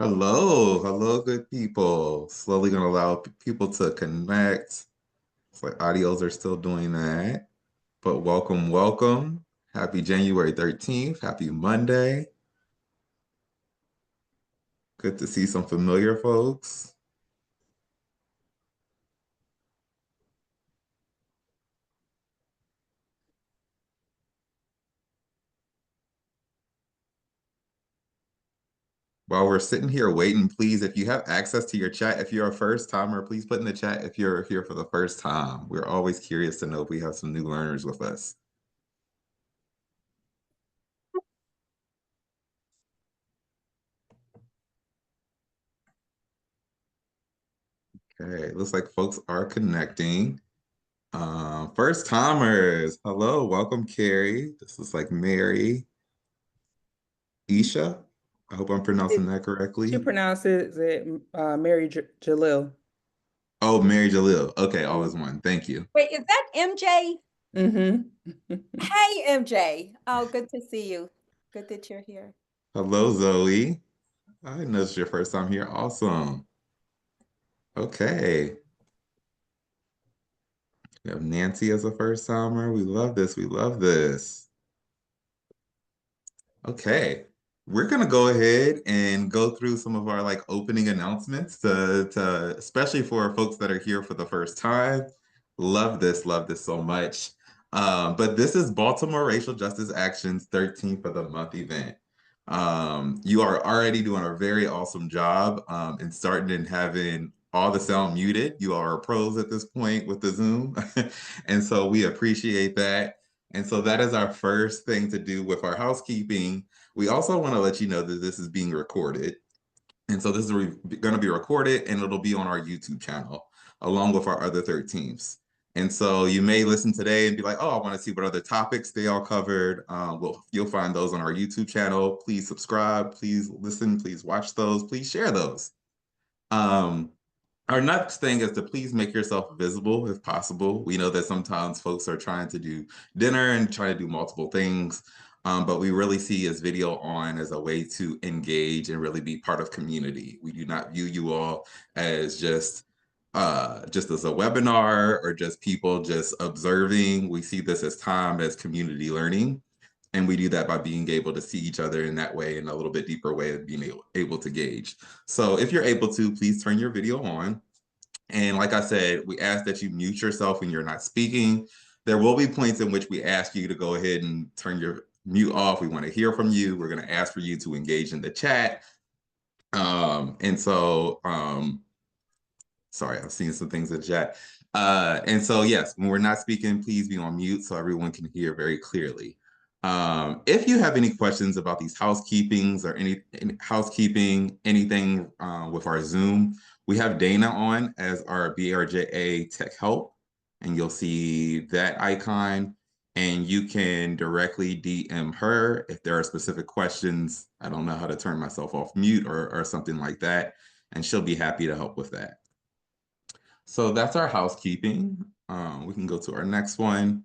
Hello, hello, good people. Slowly gonna allow people to connect. It's like audios are still doing that. But welcome, welcome. Happy January 13th. Happy Monday. Good to see some familiar folks. While we're sitting here waiting, please, if you have access to your chat, if you're a first timer, please put in the chat if you're here for the first time. We're always curious to know if we have some new learners with us. Okay, looks like folks are connecting. First timers, hello, welcome, Carrie. This is like Mary, Isha. I hope I'm pronouncing that She correctly. pronounces it Mary Jalil. Oh, Mary Jalil. Okay, all Mm. is one. Thank you. Wait, is that MJ? Mm-hmm. Hey, MJ. Oh, good to see you. Good that you're here. Hello, Zoe. I know it's your first time here. Awesome. Okay. We have Nancy as a first timer. We love this. We love this. Okay. We're gonna go ahead and go through some of our like opening announcements to especially for folks that are here for the first time. Love this so much. But this is Baltimore Racial Justice Action's 13th of the month event. You are already doing a very awesome job in starting and having all the sound muted. You are pros at this point with the Zoom. And so we appreciate that. And so that is our first thing to do with our housekeeping. We also want to let you know that this is being recorded. And so this is going to be recorded and it'll be on our YouTube channel along with our other 13s. And so you may listen today and be like, oh, I want to see what other topics they all covered. Well, you'll find those on our YouTube channel. Please subscribe, please listen, please watch those, please share those. Um, our next thing is to please make yourself visible if possible. We know that sometimes folks are trying to do dinner and trying to do multiple things, but we really see as video on as a way to engage and really be part of community. We do not view you all as just as a webinar or just people just observing. We see this as time as community learning. And we do that by being able to see each other in that way, in a little bit deeper way of being able to gauge. So if you're able to, please turn your video on. And like I said, we ask that you mute yourself when you're not speaking. There will be points in which we ask you to go ahead and turn your mute off. We want to hear from you. We're going to ask for you to engage in the chat. Sorry, I've seen some things in the chat. And so, yes, when we're not speaking, please be on mute so everyone can hear very clearly. If you have any questions about these housekeepings or any housekeeping, anything with our Zoom, we have Dana on as our BRJA tech help, and you'll see that icon, and you can directly DM her if there are specific questions. I don't know how to turn myself off mute or something like that, and she'll be happy to help with that. So that's our housekeeping. We can go to our next one.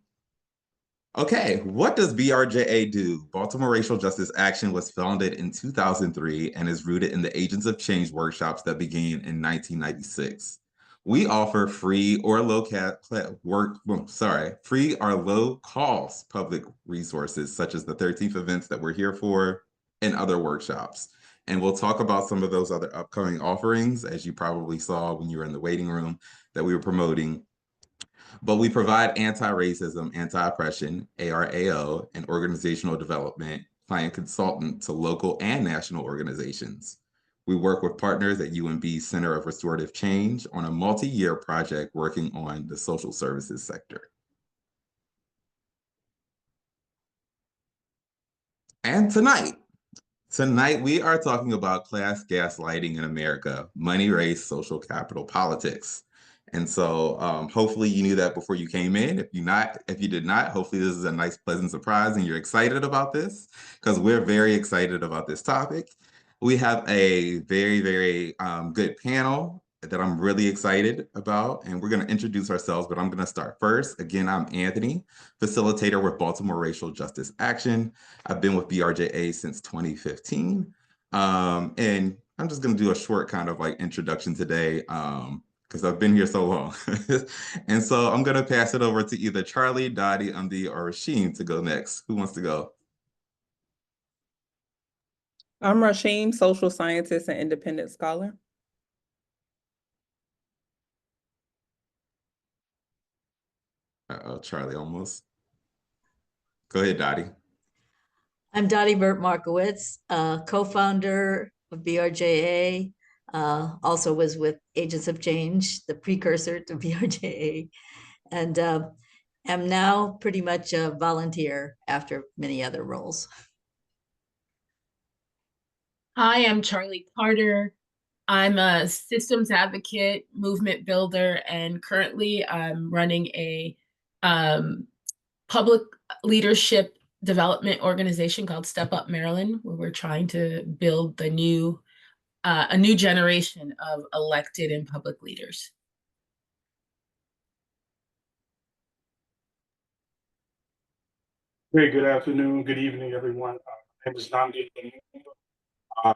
Okay, what does BRJA do? Baltimore Racial Justice Action was founded in 2003 and is rooted in the Agents of Change workshops that began in 1996. We offer free or free or low cost public resources such as the 13th events that we're here for and other workshops. And we'll talk about some of those other upcoming offerings, as you probably saw when you were in the waiting room that we were promoting. But we provide anti-racism, anti-oppression, ARAO, and organizational development, client consultant to local and national organizations. We work with partners at UNB's Center of Restorative Change on a multi-year project working on the social services sector. And tonight we are talking about class gaslighting in America, money, race, social capital, politics. And so hopefully you knew that before you came in. If you did not, hopefully this is a nice, pleasant surprise and you're excited about this because we're very excited about this topic. We have a very good panel that I'm really excited about, and we're going to introduce ourselves, but I'm going to start first. Again, I'm Anthony, facilitator with Baltimore Racial Justice Action. I've been with BRJA since 2015. And I'm just gonna do a short kind of like introduction today, because I've been here so long. And so I'm gonna pass it over to either Charly, Dottye, Nnamdi, or Rasheem to go next. Who wants to go? I'm Rasheem, social scientist and independent scholar. Uh-oh, Charly almost. Go ahead, Dottye. I'm Dottye Burt Markowitz, co-founder of BRJA, also was with Agents of Change, the precursor to BRJA, and am now pretty much a volunteer after many other roles. Hi, I'm Charly Carter. I'm a systems advocate, movement builder, and currently I'm running a public leadership development organization called Step Up Maryland, where we're trying to build a new generation of elected and public leaders. Hey, good afternoon, good evening, everyone. My name is Nnamdi Lumumba,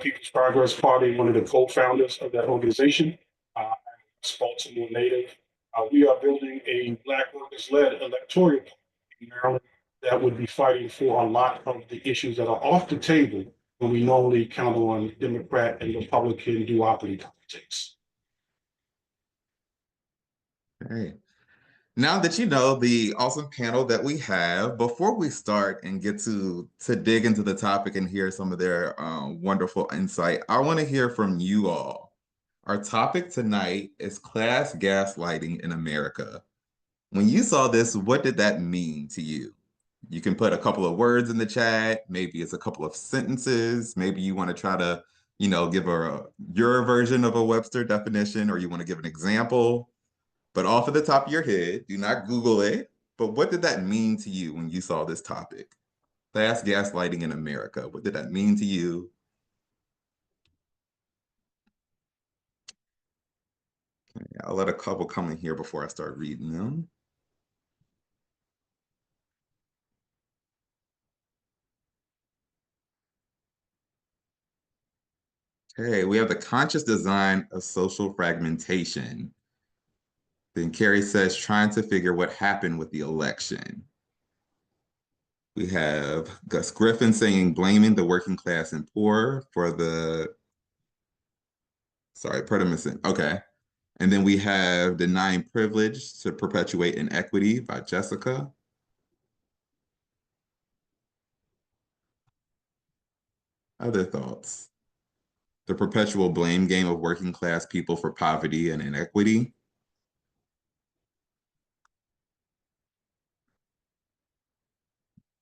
People's Progress Party, one of the co-founders of that organization. I'm a Baltimore native. We are building a Black workers-led electoral party in Maryland that would be fighting for a lot of the issues that are off the table when we normally count on Democrat and Republican duopoly politics. Hey. Now that you know the awesome panel that we have, before we start and get to dig into the topic and hear some of their wonderful insight, I want to hear from you all. Our topic tonight is class gaslighting in America. When you saw this, what did that mean to you? You can put a couple of words in the chat. Maybe it's a couple of sentences. Maybe you want to try to, give your version of a Webster definition, or you want to give an example. But off of the top of your head, do not Google it. But what did that mean to you when you saw this topic? Class gaslighting in America. What did that mean to you? Okay, I'll let a couple come in here before I start reading them. Okay, we have the conscious design of social fragmentation. Then Carrie says, trying to figure what happened with the election. We have Gus Griffin saying, blaming the working class and poor for the, sorry, Pertimison. Okay. And then we have denying privilege to perpetuate inequity by Jessica. Other thoughts? The perpetual blame game of working class people for poverty and inequity.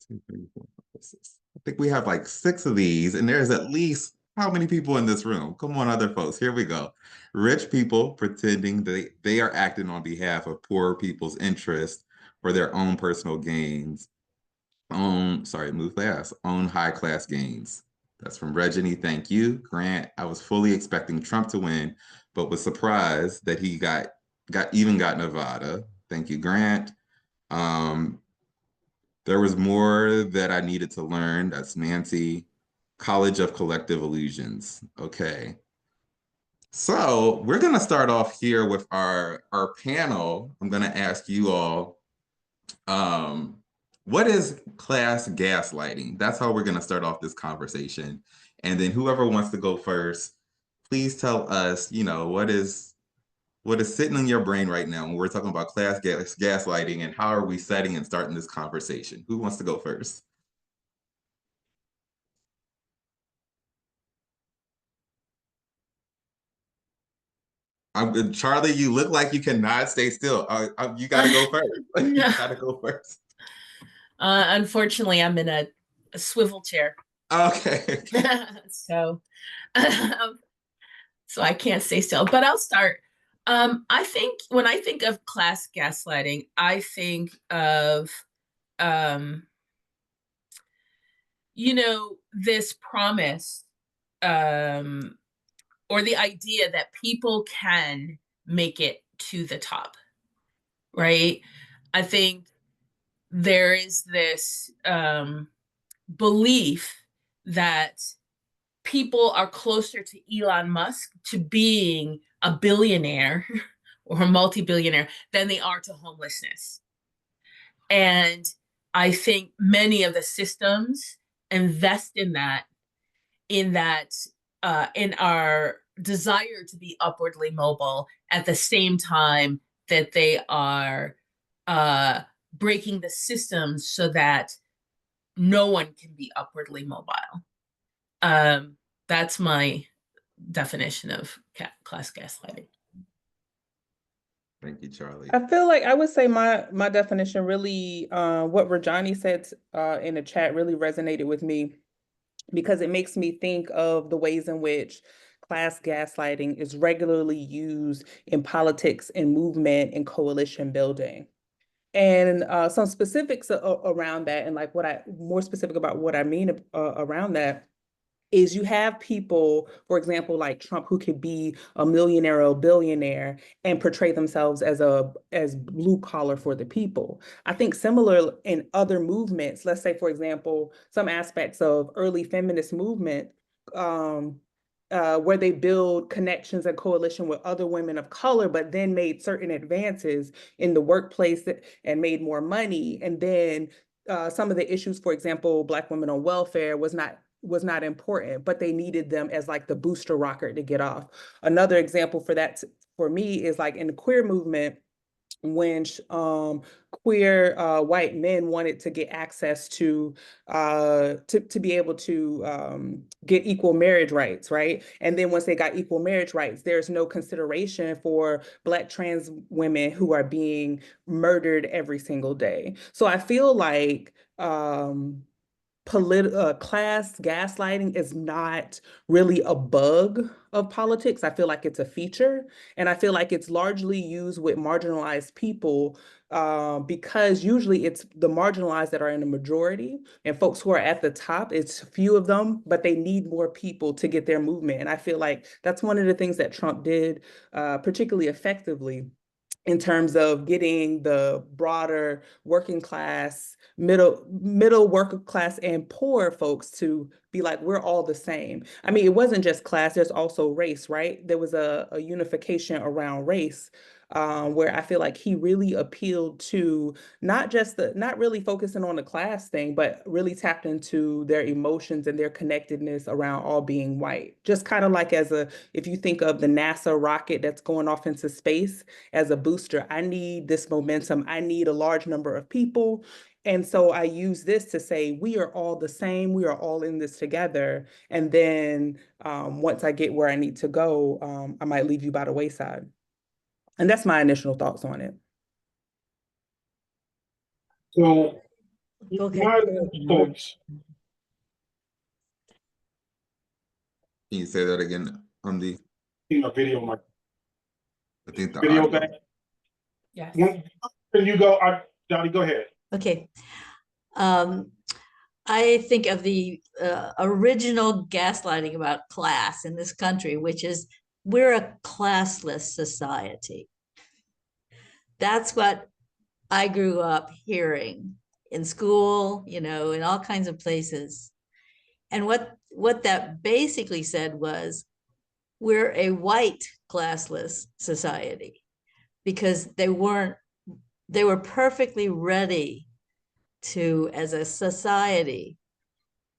Two, three, four, five, six. I think we have like 6 of these, and there's at least how many people in this room? Come on, other folks. Here we go. Rich people pretending they are acting on behalf of poor people's interests for their own personal gains. Own high class gains. That's from Reggie. Thank you. Grant, I was fully expecting Trump to win, but was surprised that he got Nevada. Thank you, Grant. There was more that I needed to learn. That's Nancy. College of Collective Illusions. Okay. So we're gonna start off here with our panel. I'm gonna ask you all, what is class gaslighting? That's how we're gonna start off this conversation. And then whoever wants to go first, please tell us, what is sitting in your brain right now when we're talking about class gaslighting, and how are we setting and starting this conversation? Who wants to go first? Charly, you look like you cannot stay still. You got to go first. You got to go first. Unfortunately, I'm in a swivel chair. Okay. So I can't stay still, but I'll start. I think when I think of class gaslighting, I think of, this promise, or the idea that people can make it to the top, right? I think there is this belief that people are closer to Elon Musk, to being a billionaire or a multi-billionaire, than they are to homelessness. And I think many of the systems invest in in our desire to be upwardly mobile at the same time that they are breaking the systems so that no one can be upwardly mobile. That's my definition of class gaslighting. Thank you, Charly. I feel like I would say my definition really, what Rajani said in the chat really resonated with me, because it makes me think of the ways in which class gaslighting is regularly used in politics and movement and coalition building. And some specifics around that, and like more specific about what I mean around that, is you have people, for example, like Trump, who could be a millionaire or a billionaire and portray themselves as blue collar for the people. I think similar in other movements, let's say, for example, some aspects of early feminist movement, where they build connections and coalition with other women of color, but then made certain advances in the workplace and made more money. And then some of the issues, for example, Black women on welfare was not important, but they needed them as like the booster rocket to get off. Another example for that for me is like in the queer movement, when queer white men wanted to get access to be able to get equal marriage rights, right? And then once they got equal marriage rights, there's no consideration for Black trans women who are being murdered every single day. So I feel like class gaslighting is not really a bug of politics. I feel like it's a feature, and I feel like it's largely used with marginalized people because usually it's the marginalized that are in the majority, and folks who are at the top, it's few of them, but they need more people to get their movement. And I feel like that's one of the things that Trump did particularly effectively, in terms of getting the broader working class, middle working class and poor folks to be like, we're all the same. I mean, it wasn't just class, there's also race, right? There was a unification around race, where I feel like he really appealed to not really focusing on the class thing, but really tapped into their emotions and their connectedness around all being white. Just kind of like if you think of the NASA rocket that's going off into space as a booster, I need this momentum. I need a large number of people. And so I use this to say, we are all the same. We are all in this together. And then once I get where I need to go, I might leave you by the wayside. And that's my initial thoughts on it. So Okay. my thoughts. Can you say that again, Nnamdi? Video, my I think the video audio. back. Yes. Can you go, Johnny, go ahead. Okay. I think of the original gaslighting about class in this country, which is we're a classless society. That's what I grew up hearing in school, in all kinds of places. And what that basically said was, we're a white classless society, because they were perfectly ready to, as a society,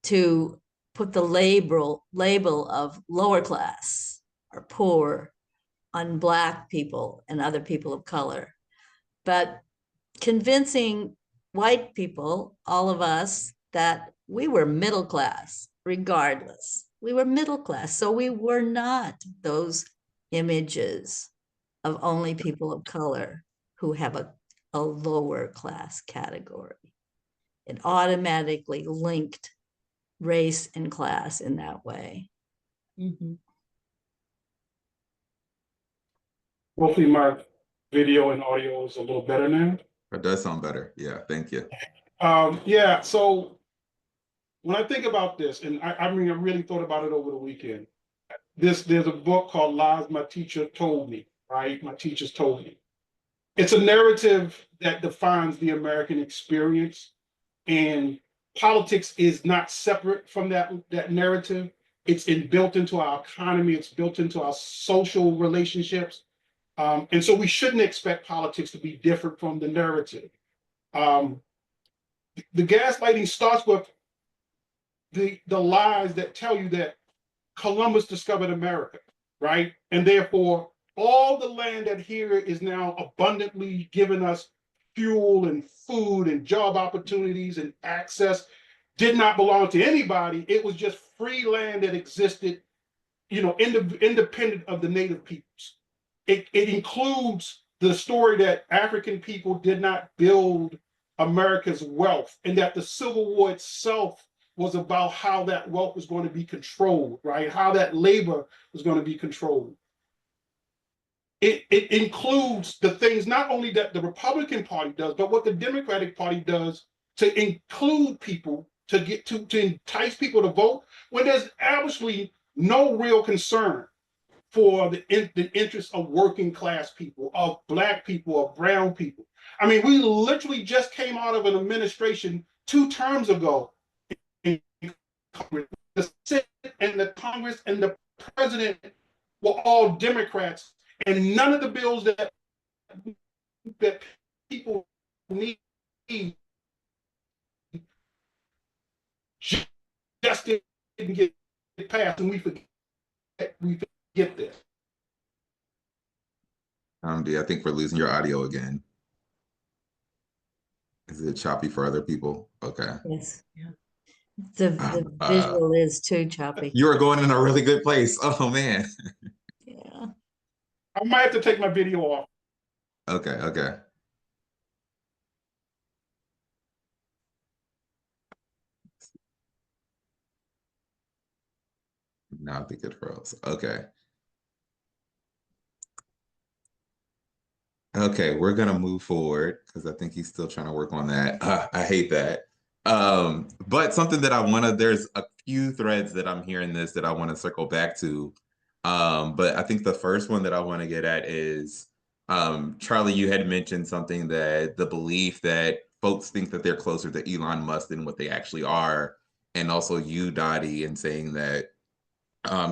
to put the label of lower class or poor on Black people and other people of color. But convincing white people, all of us, that we were middle class regardless. We were middle class. So we were not those images of only people of color who have a lower class category. It automatically linked race and class in that way. Mm-hmm. Hopefully my video and audio is a little better now. That does sound better. Yeah, thank you. Yeah, so when I think about this, and I really thought about it over the weekend. There's a book called Lies My Teacher Told Me, right? My teachers told me. It's a narrative that defines the American experience, and politics is not separate from that narrative. It's built into our economy. It's built into our social relationships. And so we shouldn't expect politics to be different from the narrative. The gaslighting starts with the lies that tell you that Columbus discovered America, right? And therefore, all the land that here is now abundantly giving us fuel and food and job opportunities and access did not belong to anybody. It was just free land that existed, independent of the native peoples. It includes the story that African people did not build America's wealth, and that the Civil War itself was about how that wealth was going to be controlled, right? How that labor was going to be controlled. It includes the things not only that the Republican Party does, but what the Democratic Party does to include people, to entice people to vote when there's absolutely no real concern for the interests of working class people, of Black people, of brown people. I mean, we literally just came out of an administration 2 terms ago in Congress. The Senate and the Congress and the president were all Democrats, and none of the bills that people need just didn't get passed, and we forget this. I think we're losing your audio again. Is it choppy for other people? Okay. Yes. Yeah. The visual is too choppy. You are going in a really good place. Oh man. Yeah. I might have to take my video off. Okay. Now I think it froze. Okay. Okay, we're gonna move forward because I think he's still trying to work on that. I hate that. But something that there's a few threads that I'm hearing this that I want to circle back to. But I think the first one that I want to get at is, Charlie, you had mentioned something that the belief that folks think that they're closer to Elon Musk than what they actually are. And also you, Dottye, and saying that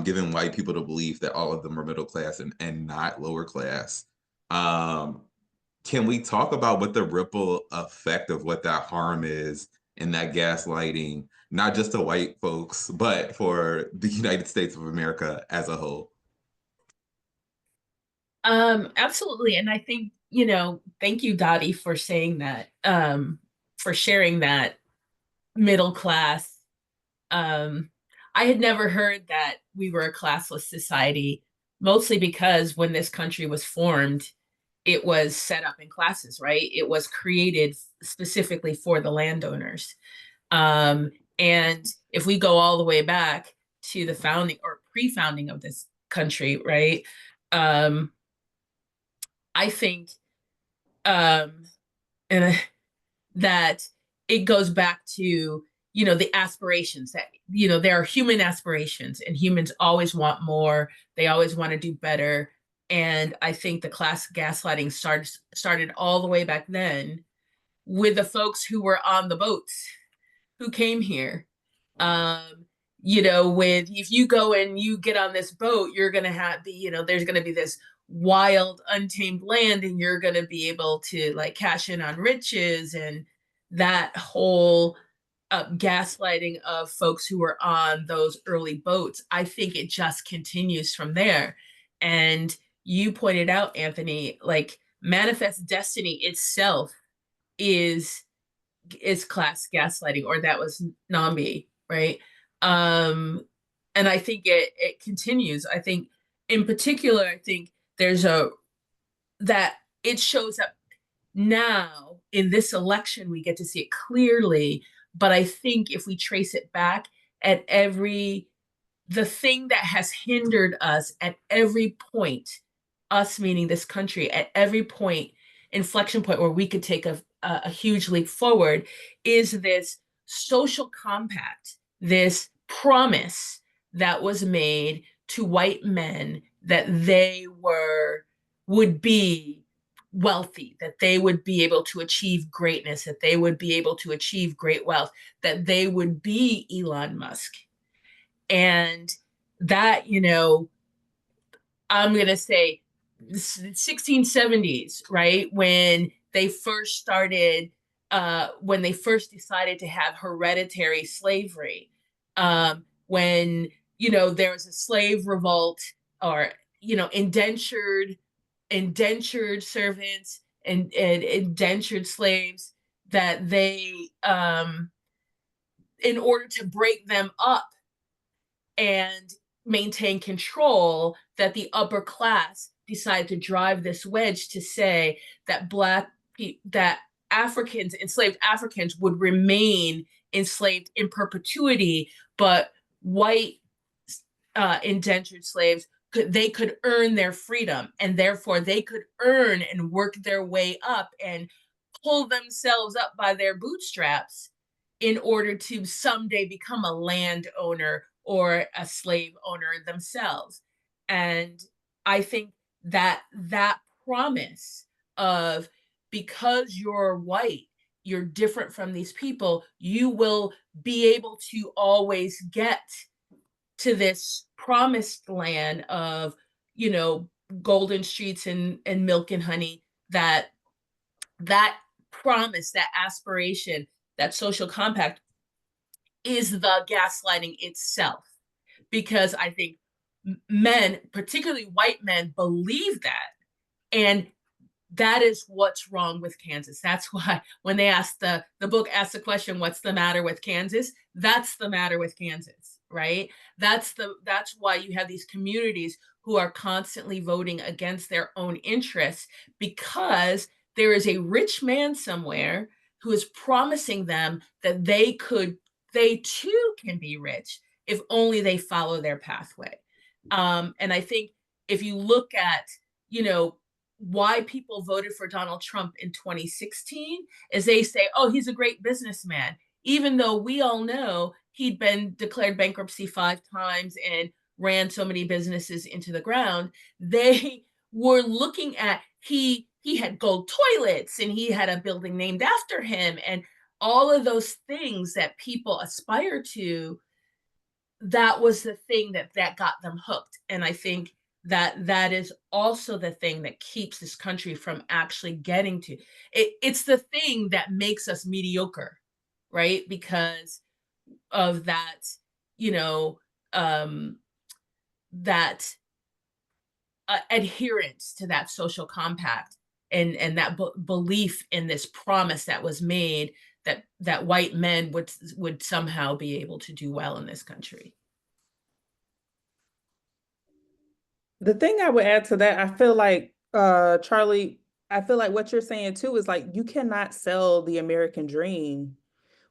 giving white people the belief that all of them are middle class and not lower class. Can we talk about what the ripple effect of what that harm is in that gaslighting, not just to white folks, but for the United States of America as a whole? Absolutely. And I think, thank you, Dottye, for saying that, for sharing that middle class. I had never heard that we were a classless society, mostly because when this country was formed, it was set up in classes, right? It was created specifically for the landowners. And if we go all the way back to the founding or pre-founding of this country, right? I think and that it goes back to, the aspirations that, there are human aspirations, and humans always want more. They always want to do better. And I think the class gaslighting started all the way back then with the folks who were on the boats, who came here. If you go and you get on this boat, you're going to have there's going to be this wild, untamed land, and you're going to be able to cash in on riches, and that whole gaslighting of folks who were on those early boats. I think it just continues from there. And you pointed out, Anthony, manifest destiny itself is class gaslighting, or that was Nnamdi, right? And I think it continues. I think in particular, I think there's that it shows up now in this election. We get to see it clearly, but I think if we trace it back at the thing that has hindered us at every point, us meaning this country, at every inflection point where we could take a huge leap forward, is this social compact, this promise that was made to white men that they would be wealthy, that they would be able to achieve greatness, that they would be able to achieve great wealth, that they would be Elon Musk. And that, you know, I'm going to say 1670s, right? When they first started, when they first decided to have hereditary slavery, when, you know, there was a slave revolt, or, you know, indentured servants and indentured slaves, that they, in order to break them up and maintain control, that the upper class decided to drive this wedge to say that that Africans, enslaved Africans, would remain enslaved in perpetuity, but white indentured slaves could earn their freedom, and therefore they could earn and work their way up and pull themselves up by their bootstraps in order to someday become a landowner or a slave owner themselves. And I think that that promise of, because you're white, you're different from these people, you will be able to always get to this promised land of, you know, golden streets and milk and honey, that promise, that aspiration, that social compact is the gaslighting itself. Because I think men, particularly white men, believe that. And that is what's wrong with Kansas. That's why when they asked the book asked the question, what's the matter with Kansas? That's the matter with Kansas, right? That's why you have these communities who are constantly voting against their own interests, because there is a rich man somewhere who is promising them that they too can be rich if only they follow their pathway. And I think if you look at, you know, why people voted for Donald Trump in 2016, is they say, oh, he's a great businessman, even though we all know he'd been declared bankruptcy 5 times and ran so many businesses into the ground. They were looking at, he had gold toilets and he had a building named after him, and all of those things that people aspire to. That was the thing that got them hooked. And I think that is also the thing that keeps this country from actually getting to it. It's the thing that makes us mediocre, right? Because of that, you know, that adherence to that social compact, and that belief in this promise that was made, that white men would somehow be able to do well in this country. The thing I would add to that, I feel like, Charly, I feel like what you're saying too is like, you cannot sell the American dream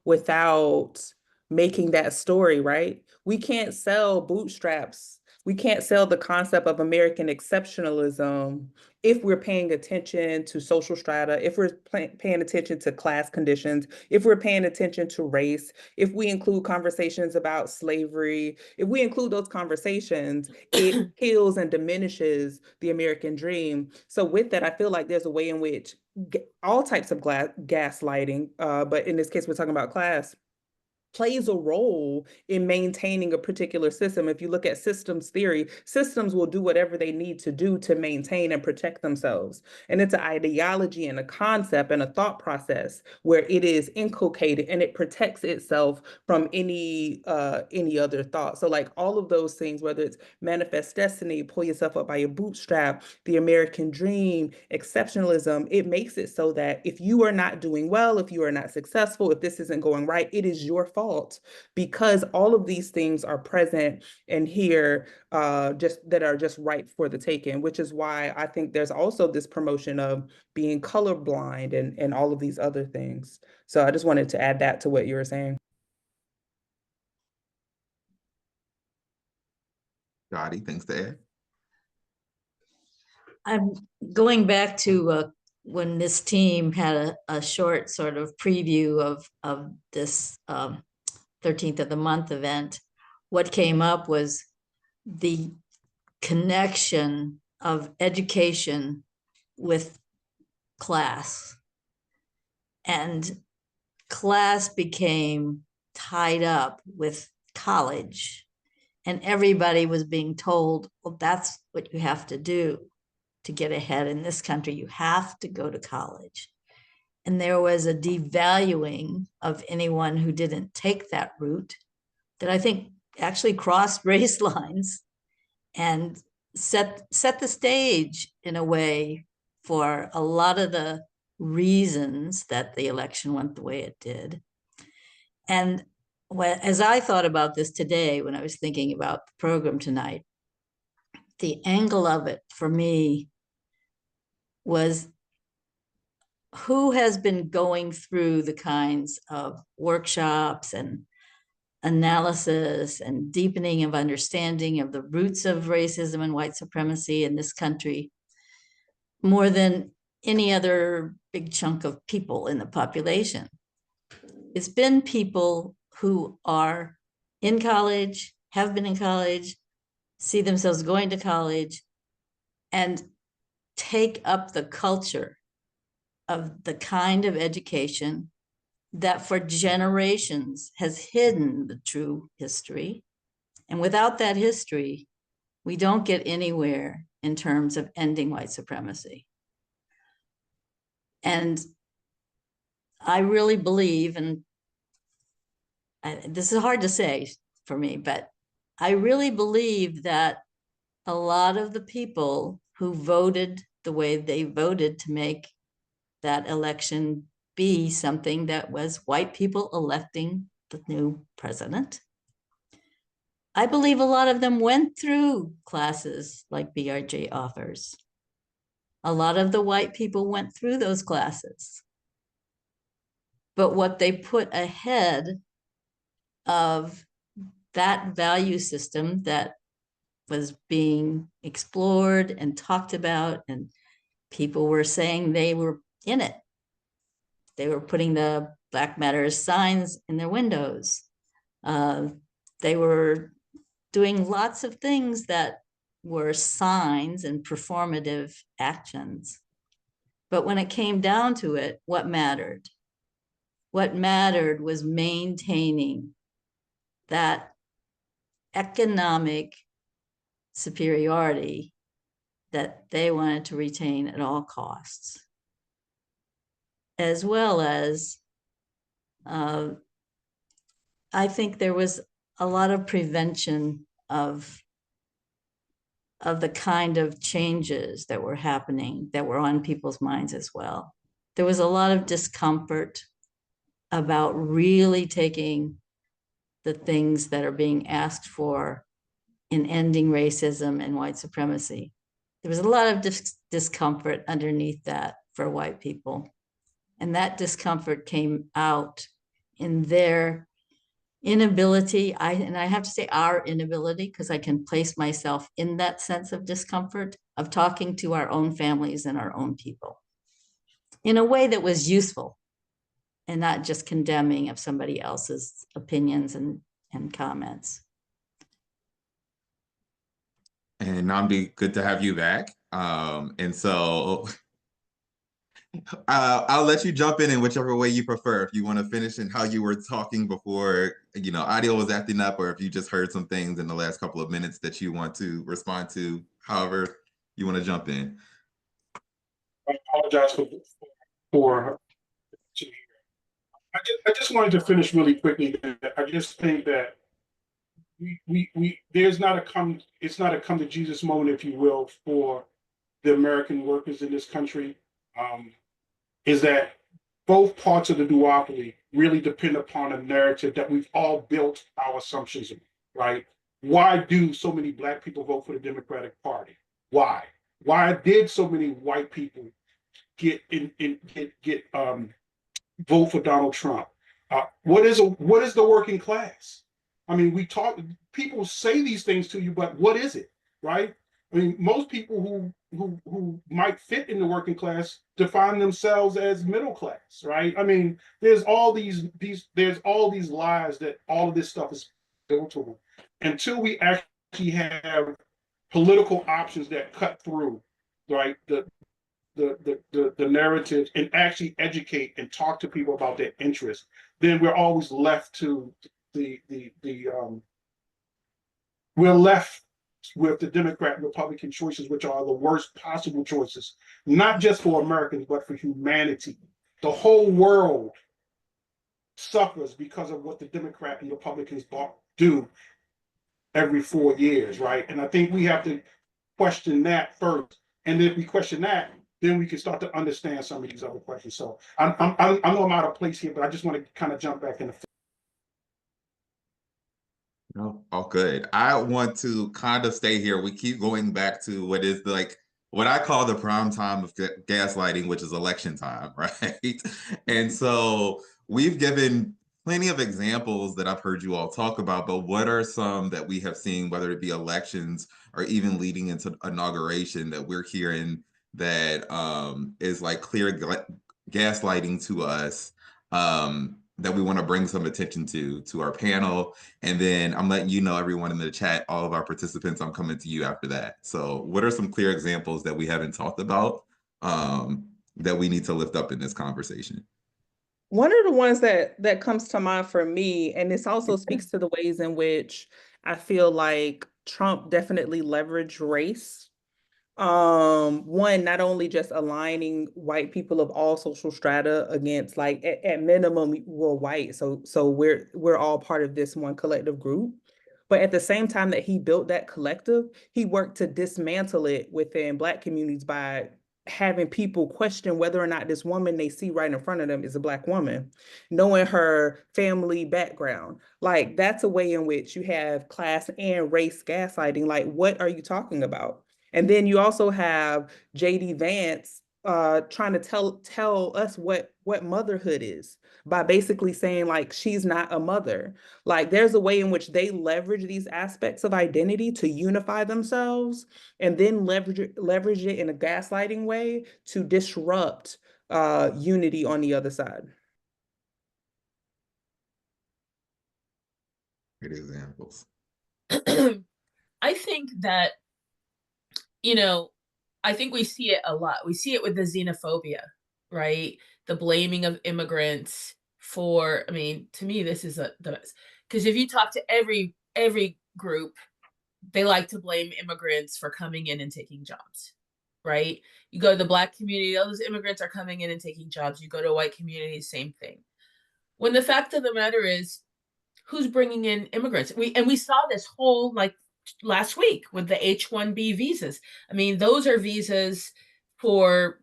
without making that story, right? We can't sell bootstraps. We can't sell the concept of American exceptionalism if we're paying attention to social strata, if we're paying attention to class conditions, if we're paying attention to race, if we include conversations about slavery, if we include those conversations, it kills and diminishes the American dream. So with that, I feel like there's a way in which all types of gaslighting, but in this case, we're talking about class, plays a role in maintaining a particular system. If you look at systems theory, systems will do whatever they need to do to maintain and protect themselves. And it's an ideology and a concept and a thought process where it is inculcated and it protects itself from any other thought. So like all of those things, whether it's manifest destiny, pull yourself up by your bootstrap, the American dream, exceptionalism, it makes it so that if you are not doing well, if you are not successful, if this isn't going right, it is your fault, because all of these things are present and here, just that are just ripe for the taking, which is why I think there's also this promotion of being colorblind and all of these other things. So I just wanted to add that to what you were saying. Dottye, things to add? I'm going back to when this team had a short sort of preview of this 13th of the month event. What came up was the connection of education with class. And class became tied up with college And everybody was being told, well, that's what you have to do to get ahead in this country. You have to go to college. And there was a devaluing of anyone who didn't take that route that I think actually crossed race lines and set the stage in a way for a lot of the reasons that the election went the way it did. And as I thought about this today, when I was thinking about the program tonight, the angle of it for me was who has been going through the kinds of workshops and analysis and deepening of understanding of the roots of racism and white supremacy in this country more than any other big chunk of people in the population. It's been people who are in college, have been in college, see themselves going to college, and take up the culture of the kind of education that for generations has hidden the true history. And without that history, we don't get anywhere in terms of ending white supremacy. And I really believe, and this is hard to say for me, but I really believe that a lot of the people who voted the way they voted to make that election be something that was white people electing the new president, I believe a lot of them went through classes like BRJA offers. A lot of the white people went through those classes. But what they put ahead of that value system that was being explored and talked about, and people were saying they were in it. They were putting the Black Matters signs in their windows. They were doing lots of things that were signs and performative actions. But when it came down to it, what mattered? What mattered was maintaining that economic superiority that they wanted to retain at all costs, as well as I think there was a lot of prevention of the kind of changes that were happening that were on people's minds as well. There was a lot of discomfort about really taking the things that are being asked for in ending racism and white supremacy. There was a lot of discomfort underneath that for white people. And that discomfort came out in their inability, and I have to say our inability, because I can place myself in that sense of discomfort of talking to our own families and our own people in a way that was useful and not just condemning of somebody else's opinions and comments. And Nnamdi, good to have you back. And so I'll let you jump in whichever way you prefer. If you want to finish in how you were talking before, audio was acting up, or if you just heard some things in the last couple of minutes that you want to respond to, however you want to jump in. I apologize for I just wanted to finish really quickly. I just think that it's not a come to Jesus moment, if you will, for the American workers in this country. Is that both parts of the duopoly really depend upon a narrative that we've all built our assumptions on, right? Why do so many Black people vote for the Democratic Party? Why? Why did so many white people get vote for Donald Trump? What is the working class? I mean, people say these things to you, but what is it, right? I mean, most people who might fit in the working class define themselves as middle class, right? I mean, there's all these lies that all of this stuff is built on. Until we actually have political options that cut through, right, the narrative and actually educate and talk to people about their interests, then we're always left to the we're left with the Democrat and Republican choices, which are the worst possible choices, not just for Americans, but for humanity. The whole world suffers because of what the Democrat and Republicans do every 4 years, right? And I think we have to question that first. And if we question that, then we can start to understand some of these other questions. So I know I'm out of place here, but I just want to kind of jump back in the. No, all good. I want to kind of stay here. We keep going back to what is like what I call the prime time of gaslighting, which is election time, right? And so we've given plenty of examples that I've heard you all talk about, but what are some that we have seen, whether it be elections or even leading into inauguration, that we're hearing that is like clear gaslighting to us, that we want to bring some attention to our panel? And then I'm letting you know, everyone in the chat, all of our participants, I'm coming to you after that. So what are some clear examples that we haven't talked about that we need to lift up in this conversation? One of the ones that comes to mind for me, and this also speaks to the ways in which I feel like Trump definitely leveraged race. One, not only just aligning white people of all social strata against, like, at minimum, we're white, so we're all part of this one collective group. But at the same time that he built that collective, he worked to dismantle it within Black communities by having people question whether or not this woman they see right in front of them is a Black woman, knowing her family background. Like, that's a way in which you have class and race gaslighting. Like, what are you talking about? And then you also have JD Vance trying to tell us what motherhood is by basically saying, like, she's not a mother. Like, there's a way in which they leverage these aspects of identity to unify themselves, and then leverage it in a gaslighting way to disrupt unity on the other side. Great examples. I think that, I think we see it a lot. We see it with the xenophobia, right? The blaming of immigrants for, I mean, to me, this is the best. Because if you talk to every group, they like to blame immigrants for coming in and taking jobs, right? You go to the Black community, all those immigrants are coming in and taking jobs. You go to a white community, same thing. When the fact of the matter is, who's bringing in immigrants? We saw this whole, like, last week with the H-1B visas. I mean, those are visas for,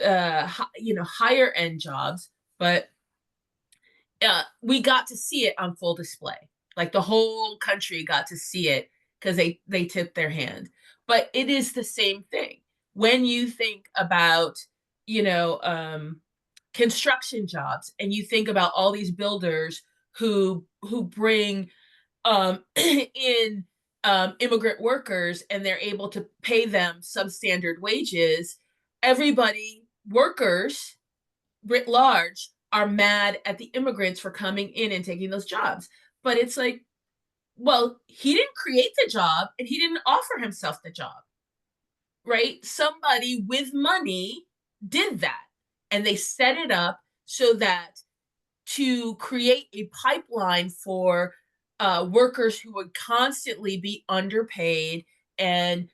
higher end jobs, but we got to see it on full display. Like, the whole country got to see it because they tipped their hand. But it is the same thing. When you think about, construction jobs, and you think about all these builders who bring in immigrant workers, and they're able to pay them substandard wages, workers writ large, are mad at the immigrants for coming in and taking those jobs. But it's like, well, he didn't create the job, and he didn't offer himself the job, right? Somebody with money did that, and they set it up so that to create a pipeline for workers who would constantly be underpaid and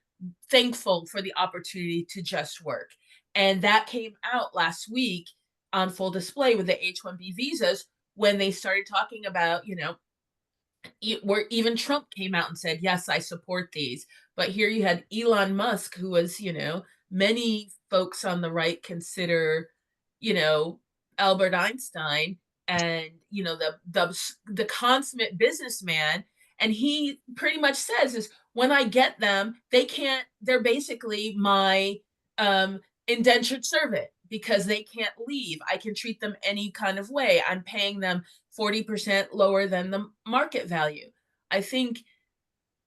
thankful for the opportunity to just work. And that came out last week on full display with the H-1B visas, when they started talking about, where even Trump came out and said, yes, I support these. But here you had Elon Musk, who was, many folks on the right consider, Albert Einstein, and, the consummate businessman. And he pretty much says is, when I get them, they're basically my indentured servant, because they can't leave. I can treat them any kind of way. I'm paying them 40% lower than the market value. I think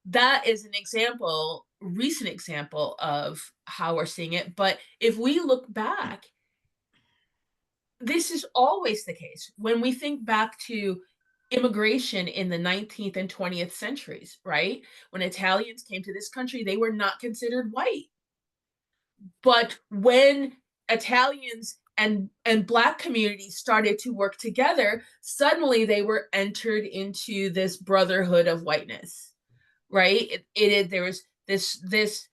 that is an example, recent example of how we're seeing it. But if we look back, this is always the case. When we think back to immigration in the 19th and 20th centuries, right? When Italians came to this country, they were not considered white. But when Italians and Black communities started to work together, suddenly they were entered into this brotherhood of whiteness, right? There was this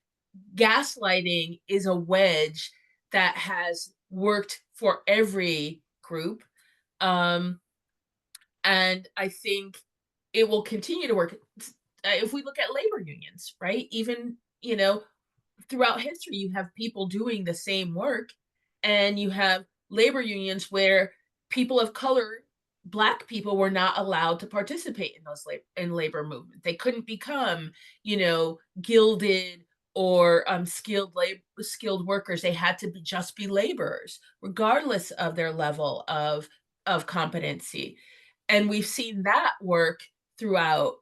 gaslighting is a wedge that has worked for every group. And I think it will continue to work. If we look at labor unions, right? Even, throughout history, you have people doing the same work, and you have labor unions where people of color, Black people, were not allowed to participate in those labor movement. They couldn't become, gilded or skilled workers. They had to just be laborers, regardless of their level of competency. And we've seen that work throughout,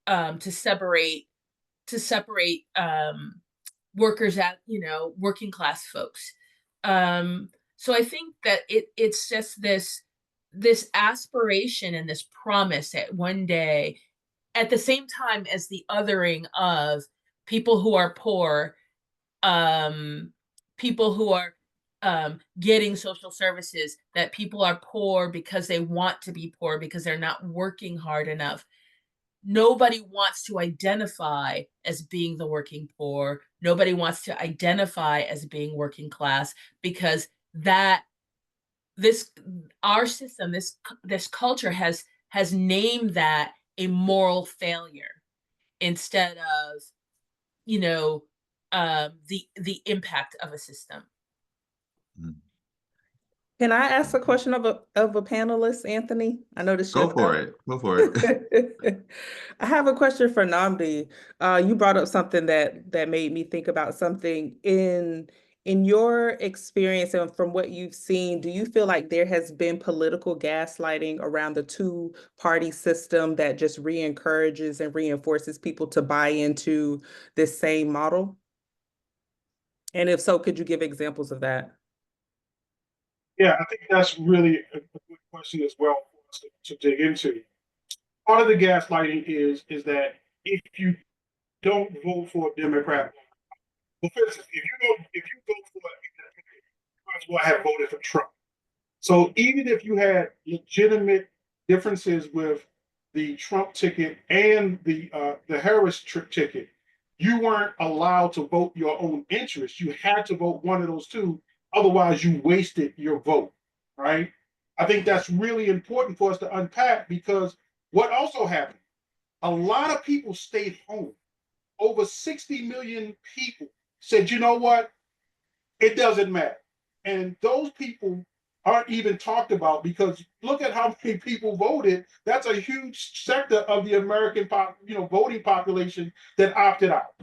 to separate workers at, working class folks. So I think that it's just this aspiration and this promise that one day, at the same time as the othering of people who are poor, people who are getting social services, that people are poor because they want to be poor, because they're not working hard enough. Nobody wants to identify as being the working poor. Nobody wants to identify as being working class, because our system, this culture has named that a moral failure, instead of, the impact of a system. Can I ask a question of a panelist, Anthony? I know this. Go for it. Go for it. I have a question for Nnamdi. You brought up something that made me think about something. In your experience and from what you've seen, do you feel like there has been political gaslighting around the two-party system that just re-encourages and reinforces people to buy into this same model? And if so, could you give examples of that? Yeah, I think that's really a good question as well for us to dig into. Part of the gaslighting is that if you don't vote for a Democrat, well, for instance, if you vote for you might as well have voted for Trump. So even if you had legitimate differences with the Trump ticket and the Harris ticket, you weren't allowed to vote your own interest. You had to vote one of those two. Otherwise, you wasted your vote, right? I think that's really important for us to unpack, because what also happened, a lot of people stayed home. Over 60 million people said, you know what? It doesn't matter. And those people aren't even talked about, because look at how many people voted. That's a huge sector of the American voting population that opted out.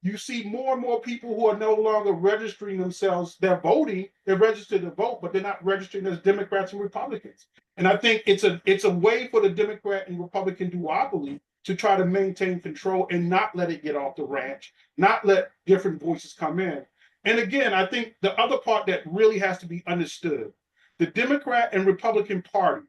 You see more and more people who are no longer registering themselves. They're voting, they're registered to vote, but they're not registering as Democrats and Republicans. And I think it's a way for the Democrat and Republican duopoly to try to maintain control and not let it get off the ranch, not let different voices come in. And again, I think the other part that really has to be understood, the Democrat and Republican Party,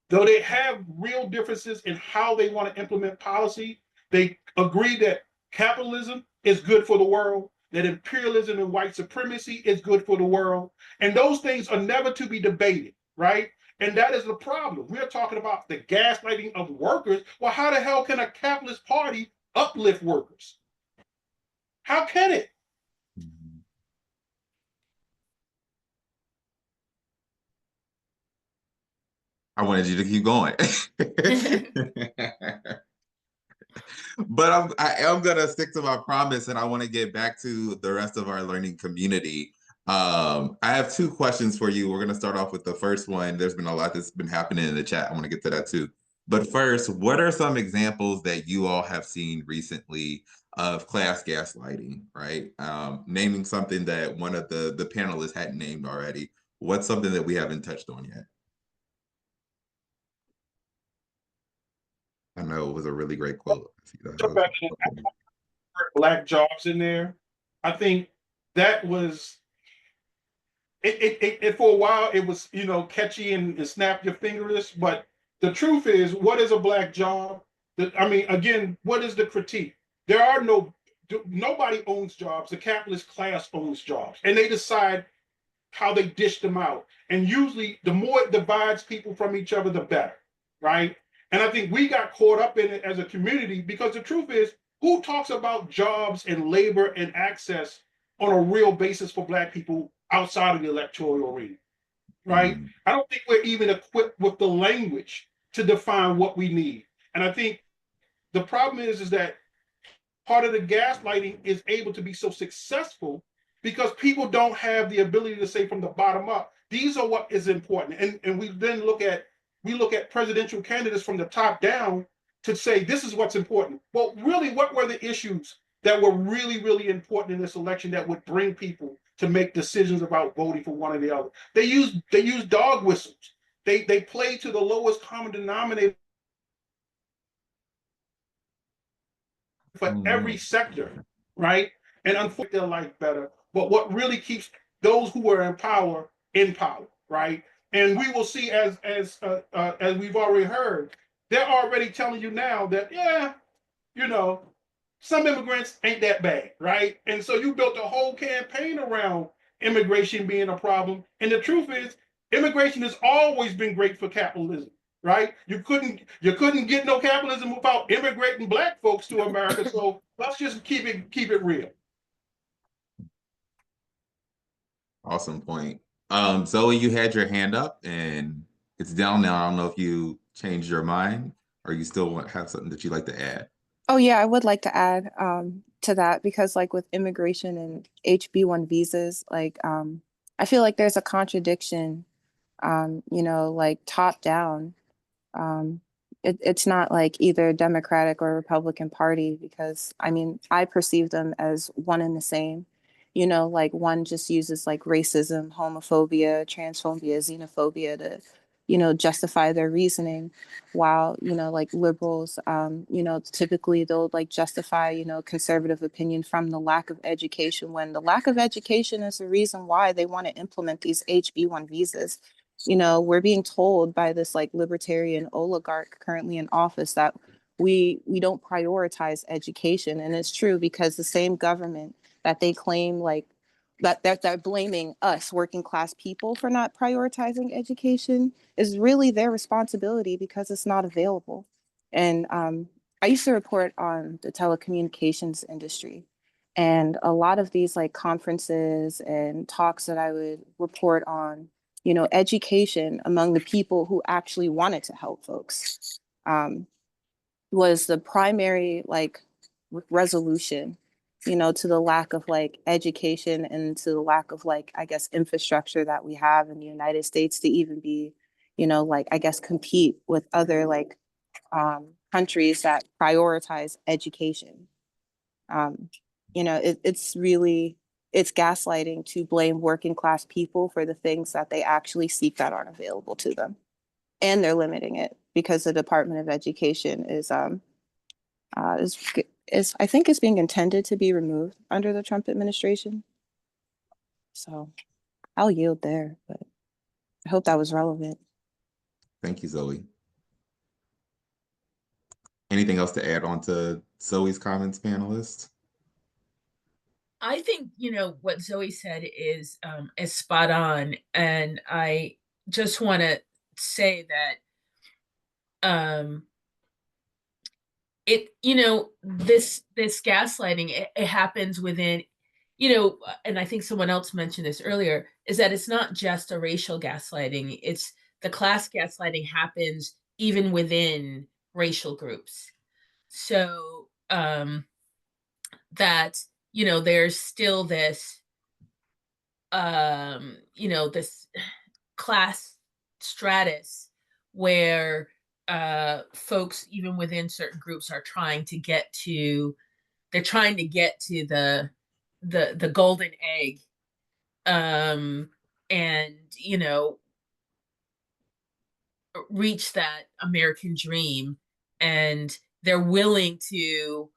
though they have real differences in how they want to implement policy, they agree that capitalism is good for the world, that imperialism and white supremacy is good for the world. And those things are never to be debated, right? And that is the problem. We're talking about the gaslighting of workers. Well, how the hell can a capitalist party uplift workers? How can it? I wanted you to keep going. But I am going to stick to my promise, and I want to get back to the rest of our learning community. I have two questions for you. We're going to start off with the first one. There's been a lot that's been happening in the chat. I want to get to that too. But first, what are some examples that you all have seen recently of class gaslighting, right? Naming something that one of the panelists hadn't named already. What's something that we haven't touched on yet? I know it was a really great quote. Black jobs in there. I think that was it for a while. It was catchy and snap your fingers. But the truth is, what is a black job? I mean, again, what is the critique? There are nobody owns jobs. The capitalist class owns jobs, and they decide how they dish them out. And usually the more it divides people from each other, the better, right? And I think we got caught up in it as a community because the truth is, who talks about jobs and labor and access on a real basis for Black people outside of the electoral arena, right? Mm. I don't think we're even equipped with the language to define what we need. And I think the problem is that part of the gaslighting is able to be so successful because people don't have the ability to say from the bottom up, these are what is important. And we then look at presidential candidates from the top down to say this is what's important. Well, really, what were the issues that were really, really important in this election that would bring people to make decisions about voting for one or the other? They use dog whistles. They play to the lowest common denominator for every sector, right? And unfortunately, their life better. But what really keeps those who are in power, right? And we will see as we've already heard, they're already telling you now that you know, some immigrants ain't that bad, right? And so you built a whole campaign around immigration being a problem. And the truth is, immigration has always been great for capitalism, right? You couldn't get no capitalism without immigrating Black folks to America. So let's just keep it real. Awesome point. Zoe, you had your hand up and it's down now. I don't know if you changed your mind or you still have something that you'd like to add. Oh yeah, I would like to add to that because like with immigration and HB1 visas, like I feel like there's a contradiction, like top down. It's not like either Democratic or Republican Party because I mean, I perceive them as one and the same. Like one just uses like racism, homophobia, transphobia, xenophobia to, justify their reasoning, while, like liberals, typically they'll like justify, conservative opinion from the lack of education when the lack of education is the reason why they want to implement these HB1 visas. We're being told by this like libertarian oligarch currently in office that we don't prioritize education. And it's true because the same government that they claim like that they're blaming us working class people for not prioritizing education is really their responsibility because it's not available. And I used to report on the telecommunications industry. And a lot of these like conferences and talks that I would report on, education among the people who actually wanted to help folks was the primary like resolution, to the lack of like education and to the lack of like, I guess, infrastructure that we have in the United States to even be, like, I guess, compete with other like countries that prioritize education. It's gaslighting to blame working class people for the things that they actually seek that aren't available to them. And they're limiting it because the Department of Education is I think is being intended to be removed under the Trump administration. So I'll yield there, but I hope that was relevant. Thank you, Zoe. Anything else to add on to Zoe's comments, panelists? I think, what Zoe said is spot on. And I just want to say that this gaslighting, it happens within, and I think someone else mentioned this earlier, is that it's not just a racial gaslighting, it's the class gaslighting happens even within racial groups. So that, there's still this, this class stratus where folks even within certain groups are trying to get to the golden egg, and reach that American dream, and they're willing to,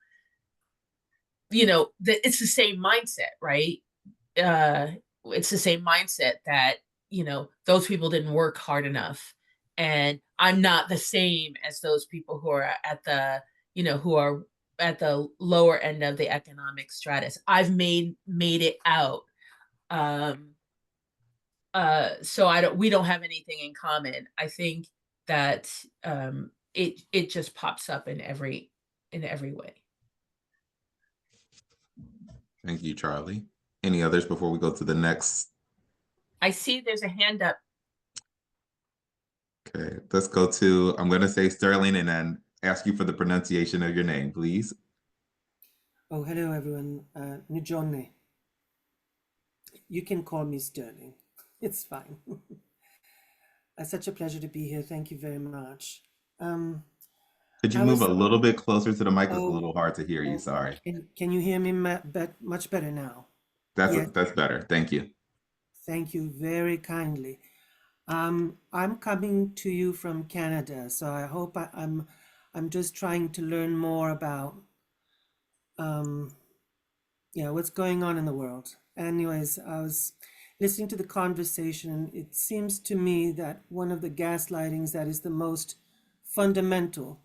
it's the same mindset, right? It's the same mindset that those people didn't work hard enough, and I'm not the same as those people who are at the who are at the lower end of the economic stratus. I've made it out, So we don't have anything in common. I think that it just pops up in every way. Thank you, Charlie. Any others before we go to the next? I see there's a hand up. Okay, let's go to, I'm going to say Sterling and then ask you for the pronunciation of your name, please. Oh, hello, everyone. Nijone. You can call me Sterling. It's fine. It's such a pleasure to be here. Thank you very much. Could you move a little bit closer to the mic? It's a little hard to hear you. Sorry. Can you hear me much better now? That's better. Thank you. Thank you very kindly. I'm coming to you from Canada, so I hope I'm just trying to learn more about what's going on in the world. Anyways, I was listening to the conversation, and it seems to me that one of the gaslightings that is the most fundamental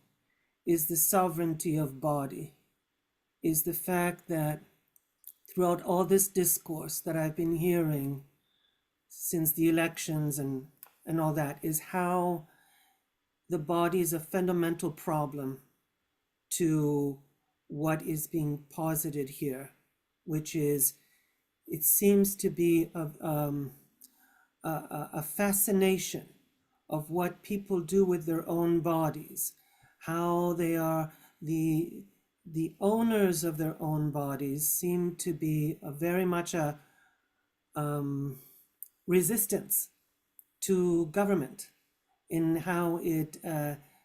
is the sovereignty of body, is the fact that throughout all this discourse that I've been hearing since the elections and all that, is how the body is a fundamental problem to what is being posited here, which is, it seems to be a fascination of what people do with their own bodies, how they are the owners of their own bodies seem to be very much a resistance to government in how it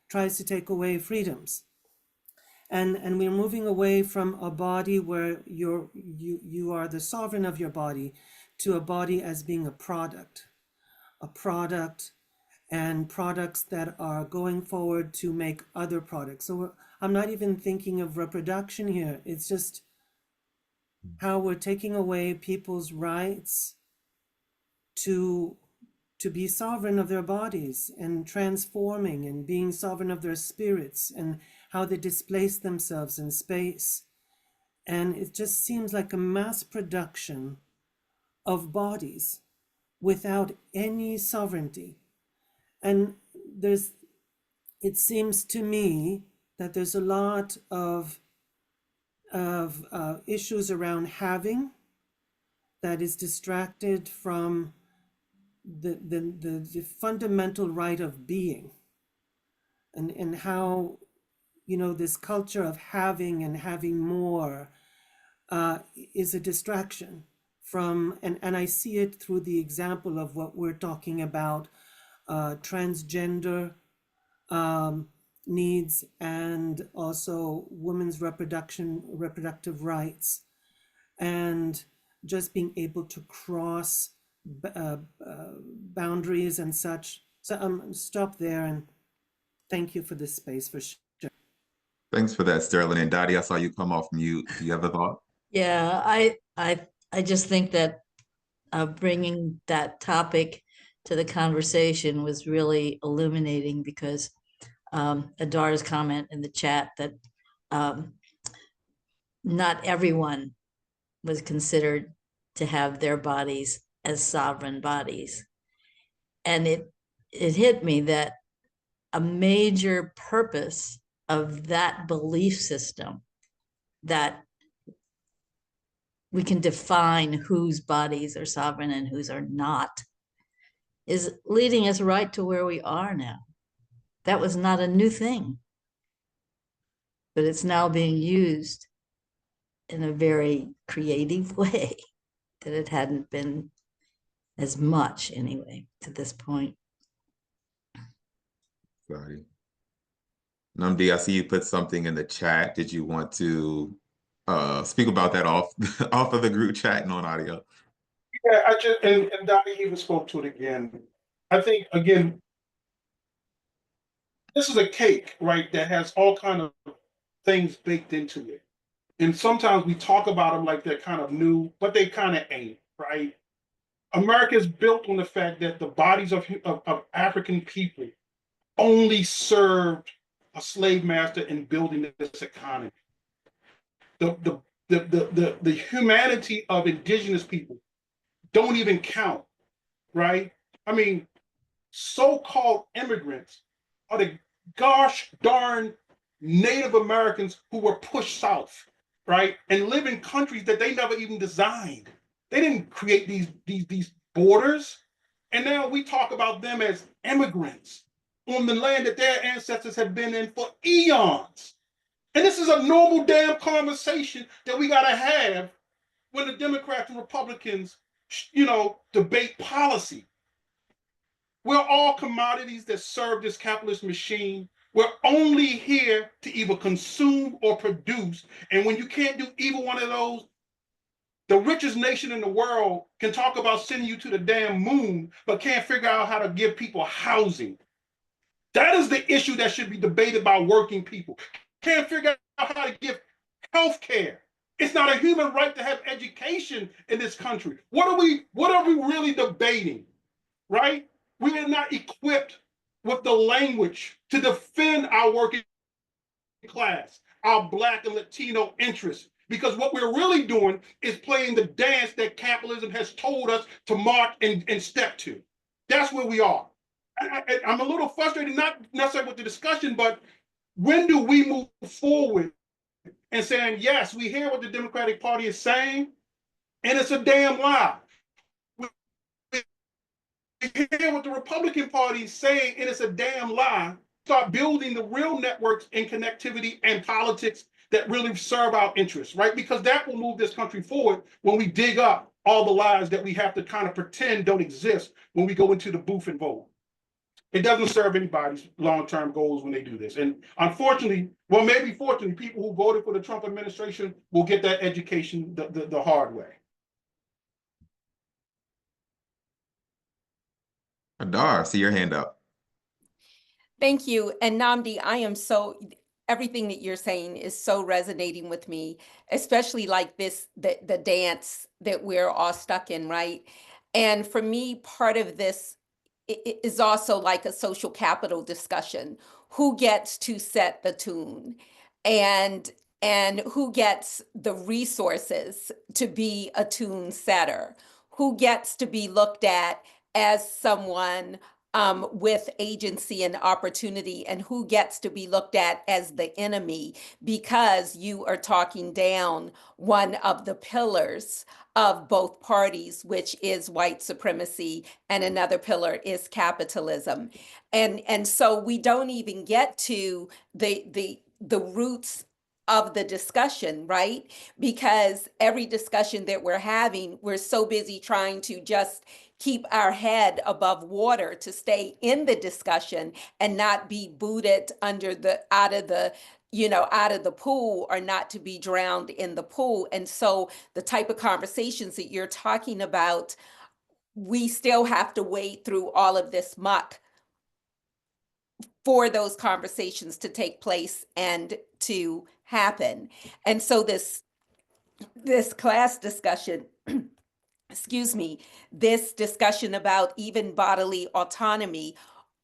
tries to take away freedoms. And we're moving away from a body where you are the sovereign of your body to a body as being a product and products that are going forward to make other products. So I'm not even thinking of reproduction here. It's just how we're taking away people's rights to be sovereign of their bodies and transforming and being sovereign of their spirits and how they displace themselves in space. And it just seems like a mass production of bodies without any sovereignty. And it seems to me that there's a lot of issues around having that is distracted from the fundamental right of being, and how, this culture of having and having more is a distraction from, and I see it through the example of what we're talking about, transgender needs, and also women's reproductive rights, and just being able to cross boundaries and such. So I'm stop there, and thank you for this space for sure. Thanks for that, Sterling. And Dottye, I saw you come off mute. Do you have a thought? Yeah, I just think that bringing that topic to the conversation was really illuminating, because Adar's comment in the chat that not everyone was considered to have their bodies as sovereign bodies. And it hit me that a major purpose of that belief system, that we can define whose bodies are sovereign and whose are not, is leading us right to where we are now. That was not a new thing, but it's now being used in a very creative way that it hadn't been as much anyway to this point. Sorry. Nnamdi, I see you put something in the chat. Did you want to speak about that off of the group chat and on audio? Yeah, I just, and Dottye even spoke to it again. I think, again, this is a cake, right, that has all kind of things baked into it. And sometimes we talk about them like they're kind of new, but they kind of ain't, right? America is built on the fact that the bodies of African people only served a slave master in building this economy. The humanity of indigenous people don't even count right? I mean, so-called immigrants are the gosh darn Native Americans who were pushed south, right? And live in countries that they never even designed. They didn't create these borders. And now we talk about them as immigrants on the land that their ancestors have been in for eons. And this is a normal damn conversation that we gotta have when the Democrats and Republicans, debate policy. We're all commodities that serve this capitalist machine. We're only here to either consume or produce. And when you can't do either one of those, the richest nation in the world can talk about sending you to the damn moon, but can't figure out how to give people housing. That is the issue that should be debated by working people. Can't figure out how to give health care. It's not a human right to have education in this country. What are we really debating, right? We are not equipped with the language to defend our working class, our Black and Latino interests. Because what we're really doing is playing the dance that capitalism has told us to march and step to. That's where we are. I'm a little frustrated, not necessarily with the discussion, but when do we move forward and saying, yes, we hear what the Democratic Party is saying, and it's a damn lie. We hear what the Republican Party is saying, and it's a damn lie. Start building the real networks and connectivity and politics that really serve our interests, right? Because that will move this country forward when we dig up all the lies that we have to kind of pretend don't exist when we go into the booth and vote. It doesn't serve anybody's long-term goals when they do this. And unfortunately, well, maybe fortunately, people who voted for the Trump administration will get that education the hard way. Adar, see your hand up. Thank you. And Nnamdi, everything that you're saying is so resonating with me, especially like this, the dance that we're all stuck in, right? And for me, part of this is also like a social capital discussion. Who gets to set the tune? And who gets the resources to be a tune setter? Who gets to be looked at as someone with agency and opportunity, and who gets to be looked at as the enemy because you are talking down one of the pillars of both parties, which is white supremacy, and another pillar is capitalism. And so we don't even get to the roots of the discussion, right? Because every discussion that we're having, we're so busy trying to just keep our head above water to stay in the discussion and not be booted out of the pool, or not to be drowned in the pool. And so the type of conversations that you're talking about, we still have to wade through all of this muck for those conversations to take place and to happen. And so this class discussion, excuse me, this discussion about even bodily autonomy,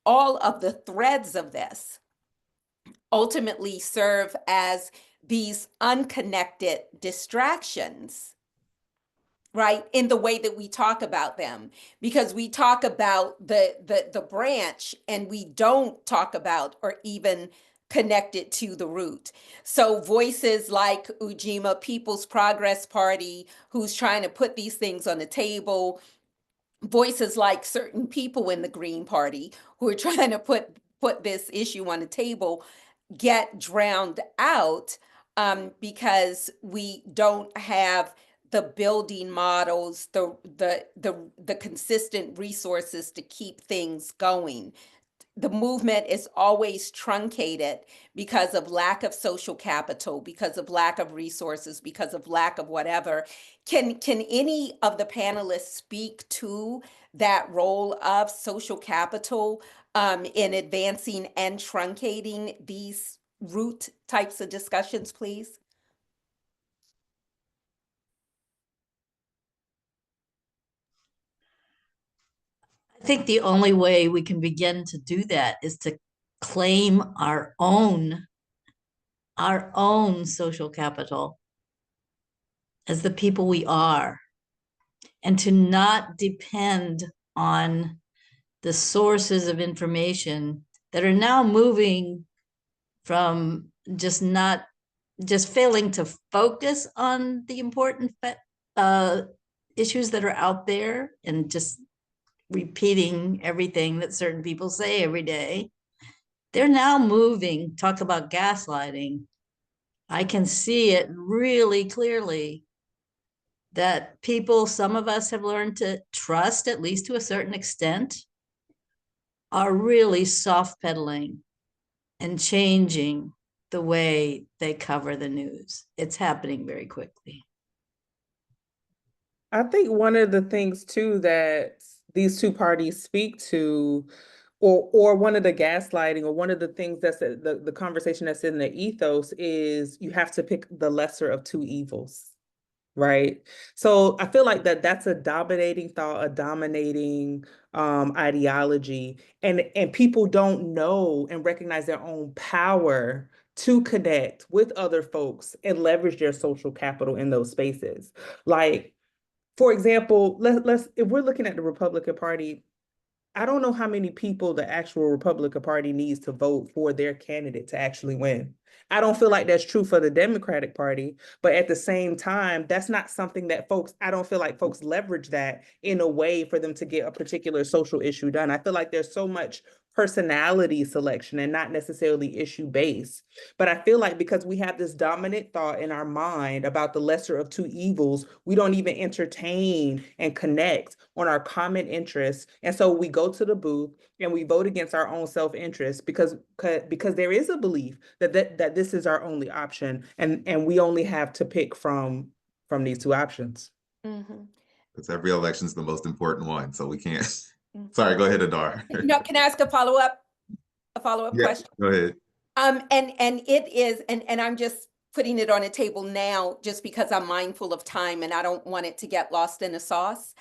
all of the threads of this ultimately serve as these unconnected distractions, right? In the way that we talk about them, because we talk about the branch and we don't talk about or even connect it to the root. So voices like Ujima People's Progress Party, who's trying to put these things on the table, voices like certain people in the Green Party who are trying to put this issue on the table, get drowned out because we don't have the building models, the consistent resources to keep things going. The movement is always truncated because of lack of social capital, because of lack of resources, because of lack of whatever. Can any of the panelists speak to that role of social capital in advancing and truncating these root types of discussions, please? I think the only way we can begin to do that is to claim our own social capital as the people we are, and to not depend on the sources of information that are now moving from just failing to focus on the important issues that are out there and just repeating everything that certain people say every day. They're now moving, talk about gaslighting. I can see it really clearly that people, some of us have learned to trust, at least to a certain extent, are really soft pedaling and changing the way they cover the news. It's happening very quickly. I think one of the things too that these two parties speak to, or one of the gaslighting, or one of the things that's the conversation that's in the ethos is you have to pick the lesser of two evils, right? So I feel like that's a dominating thought, a dominating ideology, and people don't know and recognize their own power to connect with other folks and leverage their social capital in those spaces. Like, for example, let's if we're looking at the Republican Party, I don't know how many people the actual Republican Party needs to vote for their candidate to actually win. I don't feel like that's true for the Democratic Party, but at the same time, that's not something that I don't feel like folks leverage that in a way for them to get a particular social issue done. I feel like there's so much personality selection and not necessarily issue based. But I feel like because we have this dominant thought in our mind about the lesser of two evils, we don't even entertain and connect on our common interests. And so we go to the booth and we vote against our own self-interest because there is a belief that this is our only option, and we only have to pick from these two options. Mhm. Because every election is the most important one, so we can't. Sorry, go ahead, Adar. No, can I ask a follow-up Yeah, question? go ahead. And it is, and I'm just putting it on a table now just because I'm mindful of time and I don't want it to get lost in the sauce.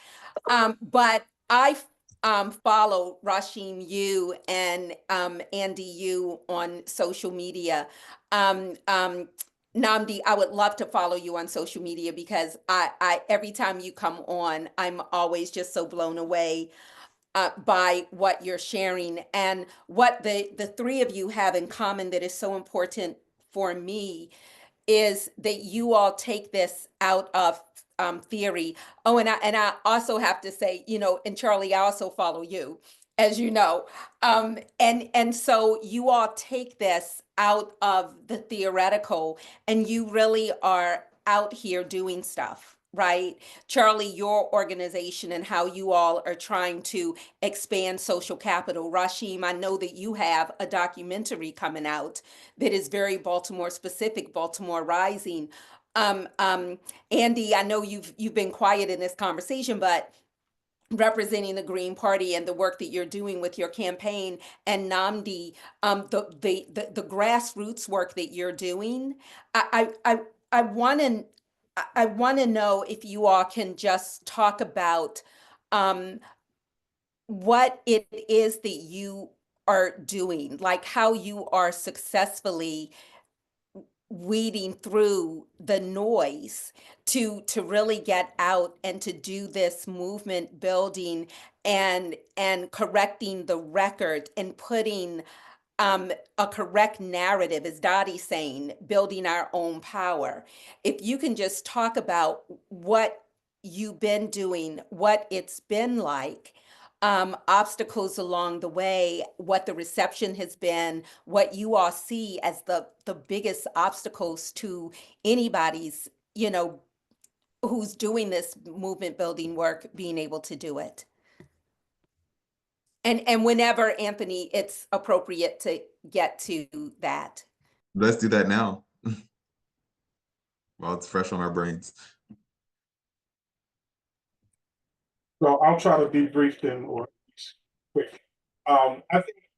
But I follow Rasheem, you, and Andy, you on social media. Nnamdi, I would love to follow you on social media because I every time you come on, I'm always just so blown away by what you're sharing, and what the three of you have in common that is so important for me is that you all take this out of theory. Oh, and I also have to say, and Charly, I also follow you, as you know, and so you all take this out of the theoretical, and you really are out here doing stuff. Right? Charly, your organization and how you all are trying to expand social capital. Rasheem, I know that you have a documentary coming out that is very Baltimore specific, Baltimore Rising. Andy, I know you've been quiet in this conversation, but representing the Green Party and the work that you're doing with your campaign, and Nnamdi, the grassroots work that you're doing. I want to know if you all can just talk about what it is that you are doing, like how you are successfully weeding through the noise to really get out and to do this movement building and correcting the record and putting a correct narrative, as Dottie's saying, building our own power. If you can just talk about what you've been doing, what it's been like, obstacles along the way, what the reception has been, what you all see as the biggest obstacles to anybody's, who's doing this movement building work, being able to do it. And whenever, Anthony, it's appropriate to get to that. Let's do that now. While it's fresh on our brains. So I'll try to be brief then, or quick. I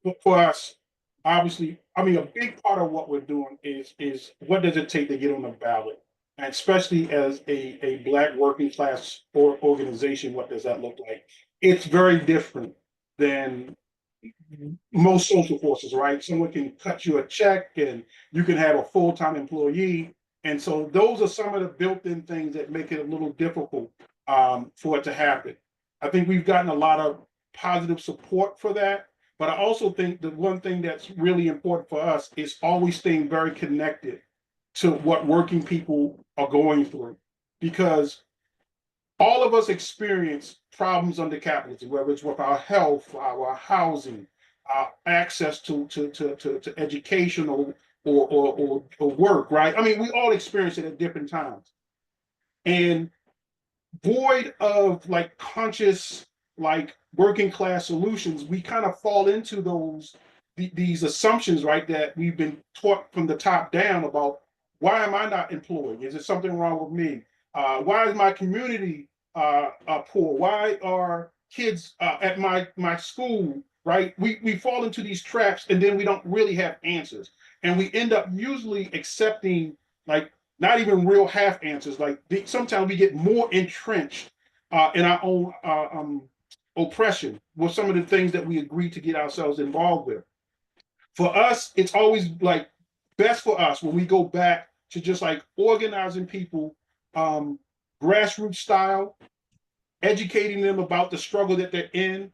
think for us, obviously, I mean, a big part of what we're doing is what does it take to get on the ballot? And especially as a Black working class organization, what does that look like? It's very different than most social forces, right? Someone can cut you a check and you can have a full-time employee. And so those are some of the built-in things that make it a little difficult for it to happen. I think we've gotten a lot of positive support for that. But I also think the one thing that's really important for us is always staying very connected to what working people are going through. Because all of us experience problems under capitalism, whether it's with our health, our housing, our access to education or work, right? I mean, we all experience it at different times. And void of like conscious, like working class solutions, we kind of fall into these assumptions, right, that we've been taught from the top down about why am I not employed? Is there something wrong with me? Why is my community poor? Why are kids at my school, right? We fall into these traps and then we don't really have answers. And we end up usually accepting like not even real half answers. Like sometimes we get more entrenched in our own oppression with some of the things that we agree to get ourselves involved with. For us, it's always like best for us when we go back to just like organizing people, grassroots style, educating them about the struggle that they're in.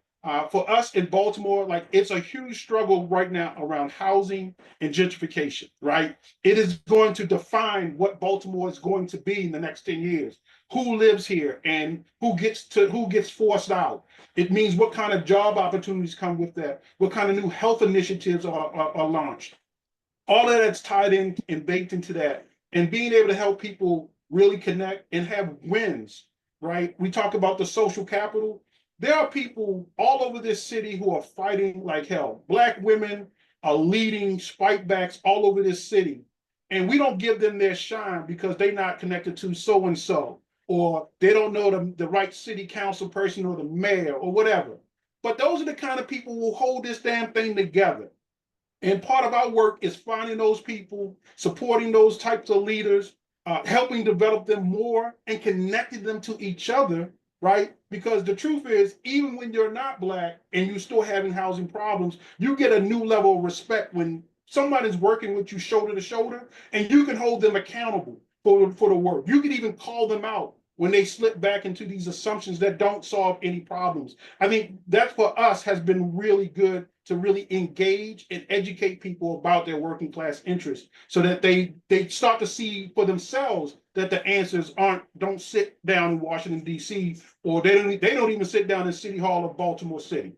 For us in Baltimore, like it's a huge struggle right now around housing and gentrification, right? It is going to define what Baltimore is going to be in the next 10 years. Who lives here and who gets forced out. It means what kind of job opportunities come with that, what kind of new health initiatives are launched. All of that's tied in and baked into that. And being able to help people really connect and have wins, right? We talk about the social capital. There are people all over this city who are fighting like hell. Black women are leading spike backs all over this city. And we don't give them their shine because they're not connected to so-and-so, or they don't know the right city council person or the mayor or whatever. But those are the kind of people who hold this damn thing together. And part of our work is finding those people, supporting those types of leaders, helping develop them more and connecting them to each other, right? Because the truth is, even when you're not Black and you're still having housing problems, you get a new level of respect when somebody's working with you shoulder to shoulder, and you can hold them accountable for the work. You can even call them out when they slip back into these assumptions that don't solve any problems. I think that for us has been really good to really engage and educate people about their working class interests so that they start to see for themselves that the answers don't sit down in Washington, D.C., or they don't even sit down in City Hall of Baltimore City.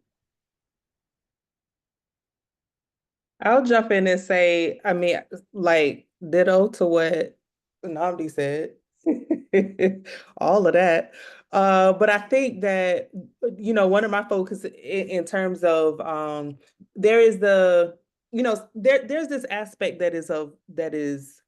I'll jump in and say, I mean, like ditto to what Nnamdi said, all of that. But I think that, one of my focus in terms of there is there's this aspect that is,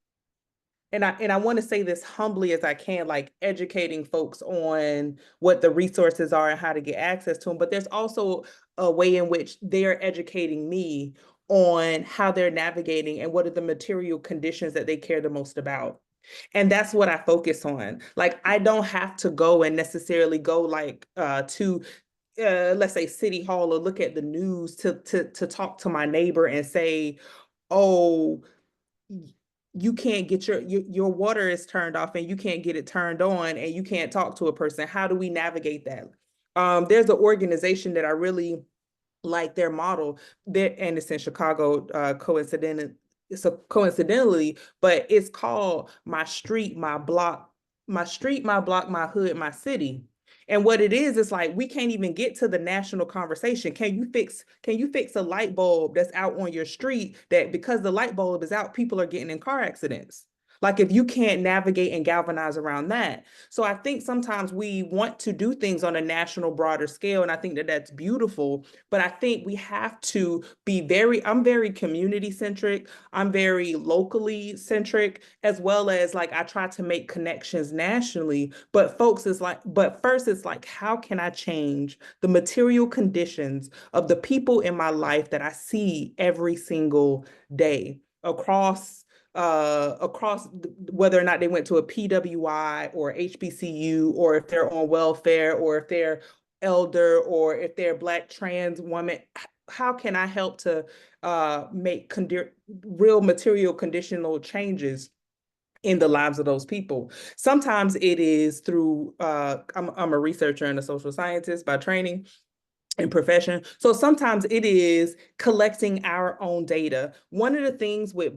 and I want to say this humbly as I can, like educating folks on what the resources are and how to get access to them. But there's also a way in which they're educating me on how they're navigating and what are the material conditions that they care the most about. And that's what I focus on. Like, I don't have to go and necessarily go like to let's say City Hall or look at the news to talk to my neighbor and say, oh, you can't get your water is turned off and you can't get it turned on and you can't talk to a person. How do we navigate that? There's an organization that I really like their model there, and it's in Chicago, coincidentally, but it's called My Street, My Block, My Street, My Block, My Hood, My City. And what it is like we can't even get to the national conversation. Can you fix a light bulb that's out on your street that because the light bulb is out, people are getting in car accidents? Like if you can't navigate and galvanize around that. So I think sometimes we want to do things on a national broader scale. And I think that that's beautiful, but I think we have to be I'm very community centric. I'm very locally centric, as well as like, I try to make connections nationally, but first it's like, how can I change the material conditions of the people in my life that I see every single day across whether or not they went to a PWI or HBCU, or if they're on welfare, or if they're elder, or if they're Black trans woman. How can I help to make real material conditional changes? in the lives of those people. Sometimes it is through, I'm a researcher and a social scientist by training and profession. So sometimes it is collecting our own data. One of the things with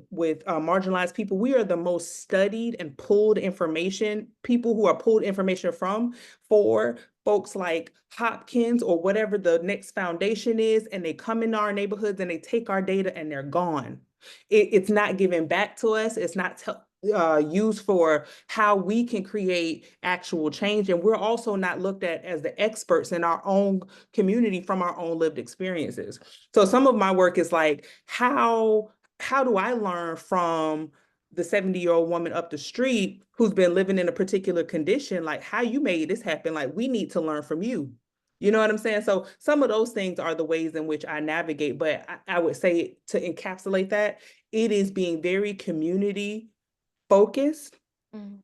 marginalized people, we are the most studied and pulled information, people who are pulled information from, for folks like Hopkins or whatever the next foundation is, and they come into our neighborhoods and they take our data and they're gone. It's not given back to us. It's not used for how we can create actual change. And we're also not looked at as the experts in our own community from our own lived experiences. So some of my work is like, how do I learn from the 70-year-old woman up the street who's been living in a particular condition? Like, how you made this happen? Like, we need to learn from you. You know what I'm saying? So some of those things are the ways in which I navigate, but I would say, to encapsulate that, it is being very community focused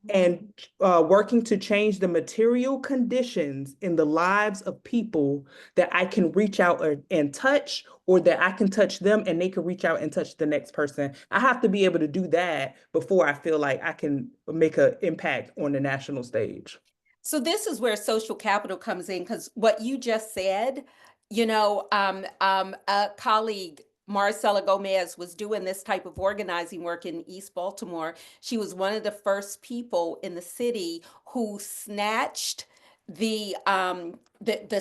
and working to change the material conditions in the lives of people that I can reach out and touch, or that I can touch them and they can reach out and touch the next person. I have to be able to do that before I feel like I can make an impact on the national stage. So this is where social capital comes in, because what you just said, a colleague, Marcela Gomez, was doing this type of organizing work in East Baltimore. She was one of the first people in the city who snatched the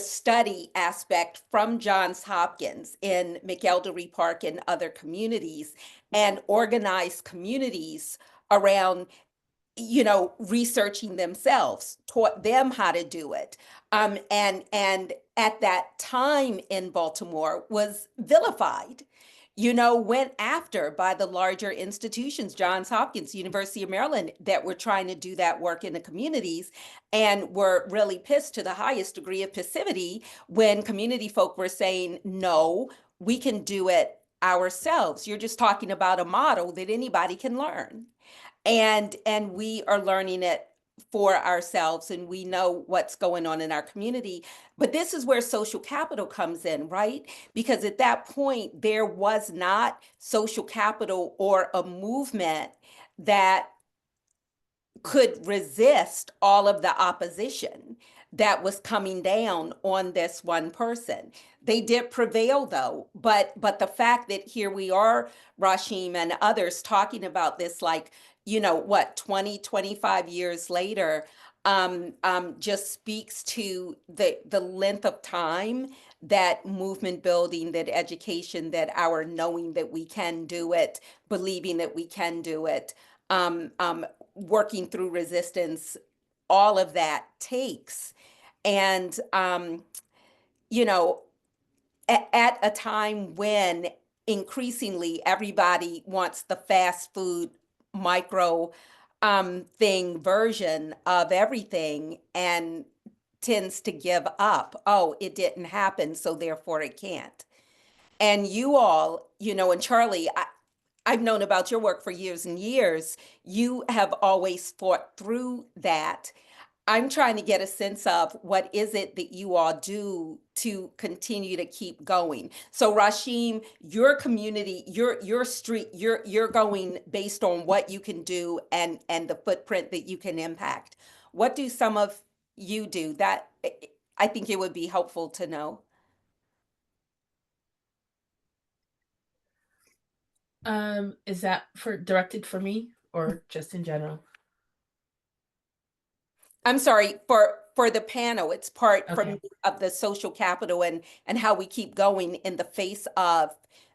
study aspect from Johns Hopkins in McElderry Park and other communities, and organized communities around researching themselves, taught them how to do it. And at that time in Baltimore was vilified, went after by the larger institutions, Johns Hopkins, University of Maryland, that were trying to do that work in the communities, and were really pissed to the highest degree of passivity when community folk were saying, no, we can do it ourselves. You're just talking about a model that anybody can learn. And we are learning it for ourselves, and we know what's going on in our community. But this is where social capital comes in, right? Because at that point, there was not social capital or a movement that could resist all of the opposition that was coming down on this one person. They did prevail, though, but the fact that here we are, Rasheem and others, talking about this, like, 20, 25 years later, just speaks to the length of time that movement building, that education, that our knowing that we can do it, believing that we can do it, working through resistance, all of that takes. And, at a time when increasingly everybody wants the fast food micro thing version of everything, and tends to give up. Oh, it didn't happen, so therefore it can't. And you all, and Charly, I've known about your work for years and years. You have always fought through that. I'm trying to get a sense of what is it that you all do to continue to keep going. So Rasheem, your community, your street, you're going based on what you can do and the footprint that you can impact. What do some of you do? That I think it would be helpful to know. Is that directed for me or just in general? I'm sorry, for the panel, it's part Okay. of the social capital and how we keep going in the face of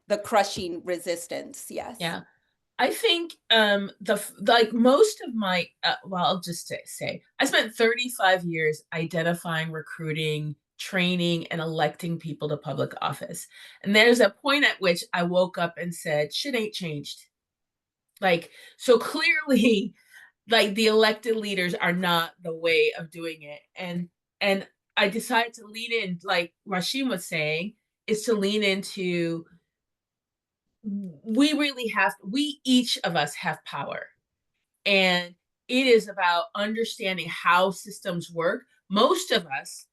the crushing resistance. Yes. Yeah. I think like most of my well, I'll just say I spent 35 years identifying, recruiting, training, and electing people to public office. And there's a point at which I woke up and said, shit ain't changed. Like, so clearly, like, the elected leaders are not the way of doing it. And I decided to lean in, like Rasheem was saying, is to lean into, we each of us have power. And it is about understanding how systems work. Most of us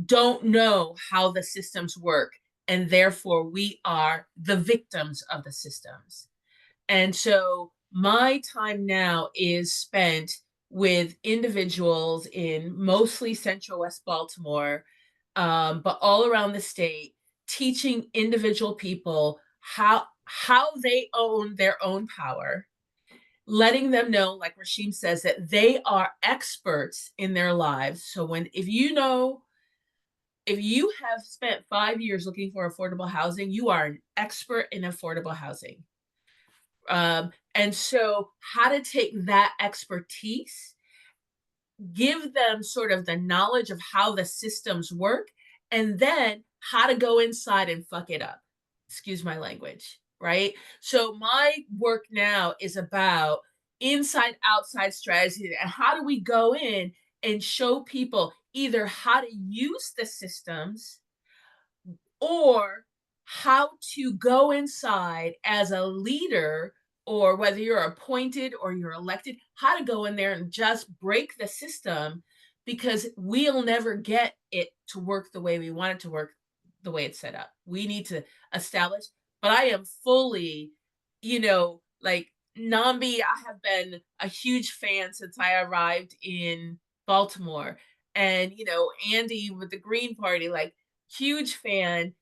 don't know how the systems work, and therefore we are the victims of the systems. And so my time now is spent with individuals in mostly Central West Baltimore, but all around the state, teaching individual people how they own their own power, letting them know, like Rasheem says, that they are experts in their lives. So if you have spent 5 years looking for affordable housing, you are an expert in affordable housing. And so how to take that expertise, give them sort of the knowledge of how the systems work, and then how to go inside and fuck it up. Excuse my language, right? So my work now is about inside outside strategy, and how do we go in and show people either how to use the systems or how to go inside as a leader, or whether you're appointed or you're elected, how to go in there and just break the system, because we'll never get it to work the way we want it to work, the way it's set up. We need to establish, but I am fully, like Nnamdi, I have been a huge fan since I arrived in Baltimore. And, Andy with the Green Party, like huge fan.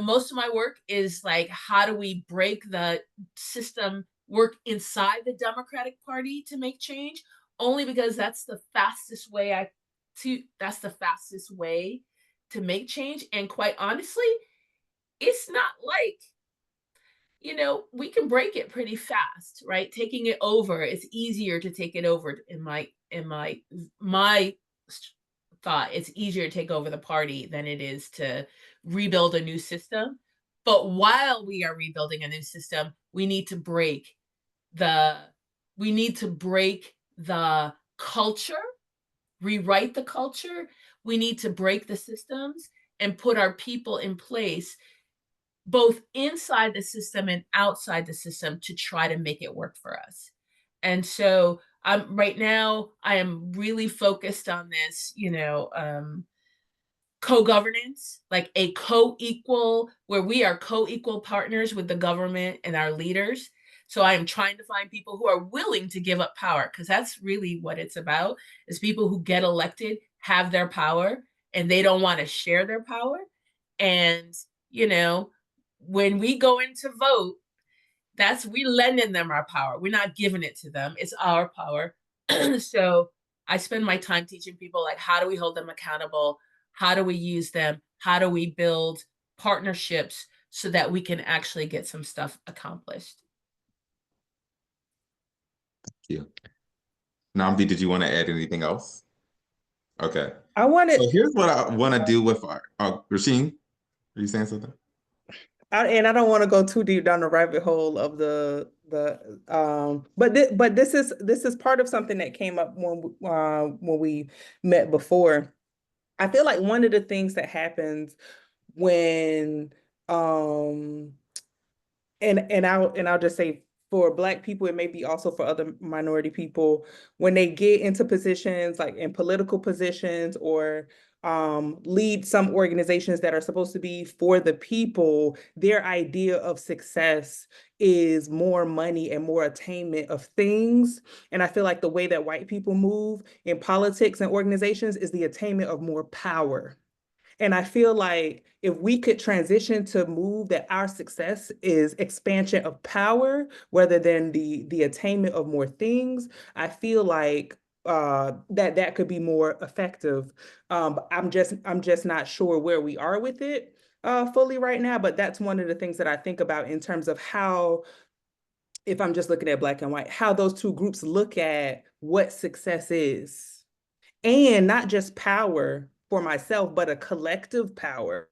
Most of my work is like, how do we break the system, work inside the Democratic Party to make change? Only because that's the fastest way to make change. And quite honestly, it's not like, we can break it pretty fast, right? Taking it over, it's easier to take it over in my thought. It's easier to take over the party than it is to rebuild a new system. But while we are rebuilding a new system, we need to break the culture, rewrite the culture. We need to break the systems and put our people in place, both inside the system and outside the system, to try to make it work for us. And so right now, I am really focused on this, co-governance, like a co-equal, where we are co-equal partners with the government and our leaders. So I am trying to find people who are willing to give up power, because that's really what it's about, is people who get elected, have their power, and they don't want to share their power. And, when we go in to vote, we're lending them our power. We're not giving it to them. It's our power. So I spend my time teaching people, like, how do we hold them accountable? How do we use them? How do we build partnerships so that we can actually get some stuff accomplished? Thank you. Nnamdi, did you want to add anything else? Okay. So here's what I want to do with our Rasheem. Are you saying something? And I don't want to go too deep down the rabbit hole of but this is part of something that came up when we met before. I feel like one of the things that happens when and I'll just say, for Black people, it may be also for other minority people, when they get into positions, like in political positions, or lead some organizations that are supposed to be for the people, their idea of success is more money and more attainment of things. And I feel like the way that white people move in politics and organizations is the attainment of more power. And I feel like if we could transition to move that our success is expansion of power rather than the attainment of more things, I feel like that could be more effective. I'm just not sure where we are with it fully right now, but that's one of the things that I think about in terms of how, if I'm just looking at Black and white, how those two groups look at what success is. And not just power for myself, but a collective power.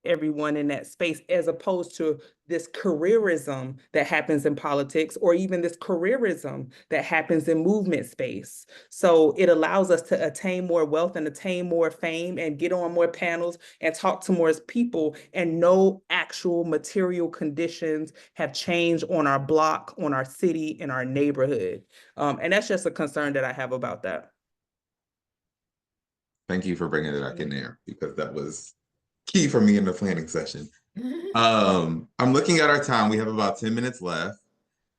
Everyone in that space, as opposed to this careerism that happens in politics, or even this careerism that happens in movement space. So it allows us to attain more wealth and attain more fame and get on more panels and talk to more people, and no actual material conditions have changed on our block, on our city, in our neighborhood. And that's just a concern that I have about that. Thank you for bringing it back in there, because that was key for me in the planning session. I'm looking at our time. We have about 10 minutes left.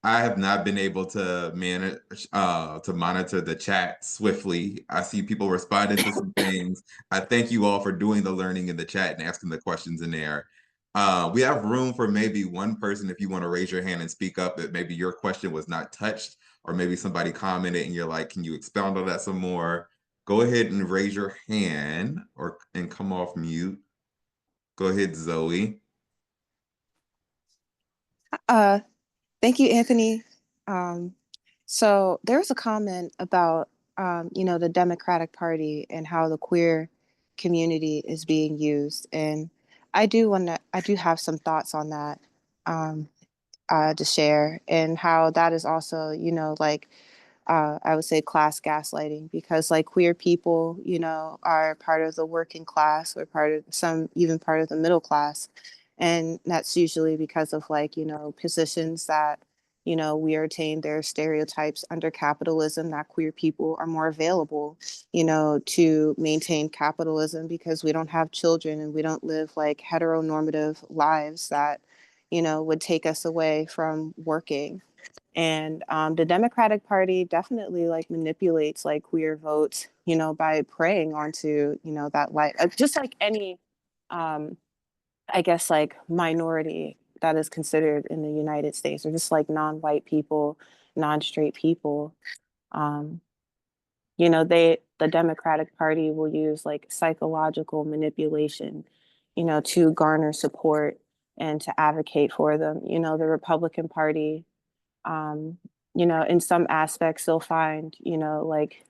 I have not been able to manage to monitor the chat swiftly. I see people responding to some things. I thank you all for doing the learning in the chat and asking the questions in there. We have room for maybe one person if you want to raise your hand and speak up that maybe your question was not touched, or maybe somebody commented and you're like, can you expound on that some more? Go ahead and raise your hand and come off mute. Go ahead, Zoe. Uh, Thank you, Anthony. So there was a comment about, the Democratic Party and how the queer community is being used, and I do have some thoughts on that to share, and how that is also, like I would say class gaslighting, because like queer people, are part of the working class, or part of some even part of the middle class. And that's usually because of like, positions that, we are attained. There are stereotypes under capitalism that queer people are more available, to maintain capitalism, because we don't have children and we don't live like heteronormative lives that, would take us away from working. And the Democratic Party definitely like manipulates like queer votes, by preying onto, that like just like any, I guess like minority that is considered in the United States, or just like non-white people, non-straight people. Um, the Democratic Party will use like psychological manipulation, to garner support and to advocate for them. The Republican Party, um, in some aspects they'll find, like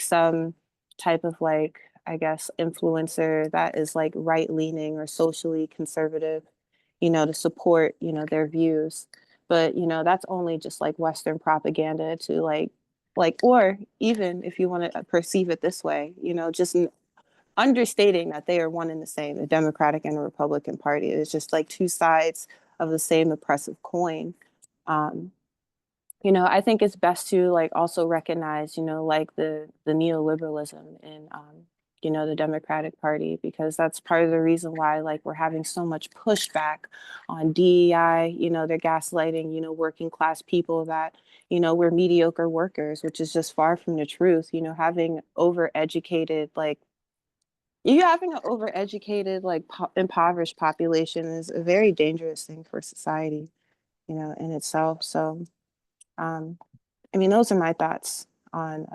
some type of like, I guess, influencer that is like right leaning or socially conservative, to support, their views. But, that's only just like Western propaganda to or even if you want to perceive it this way, just understating that they are one and the same, the Democratic and the Republican Party. It's just like two sides of the same oppressive coin. Um, I think it's best to like also recognize, like the neoliberalism in the Democratic Party, because that's part of the reason why like we're having so much pushback on DEI. They're gaslighting, working class people that, we're mediocre workers, which is just far from the truth. Having overeducated like you having an overeducated like impoverished population is a very dangerous thing for society, in itself. So I mean, those are my thoughts on,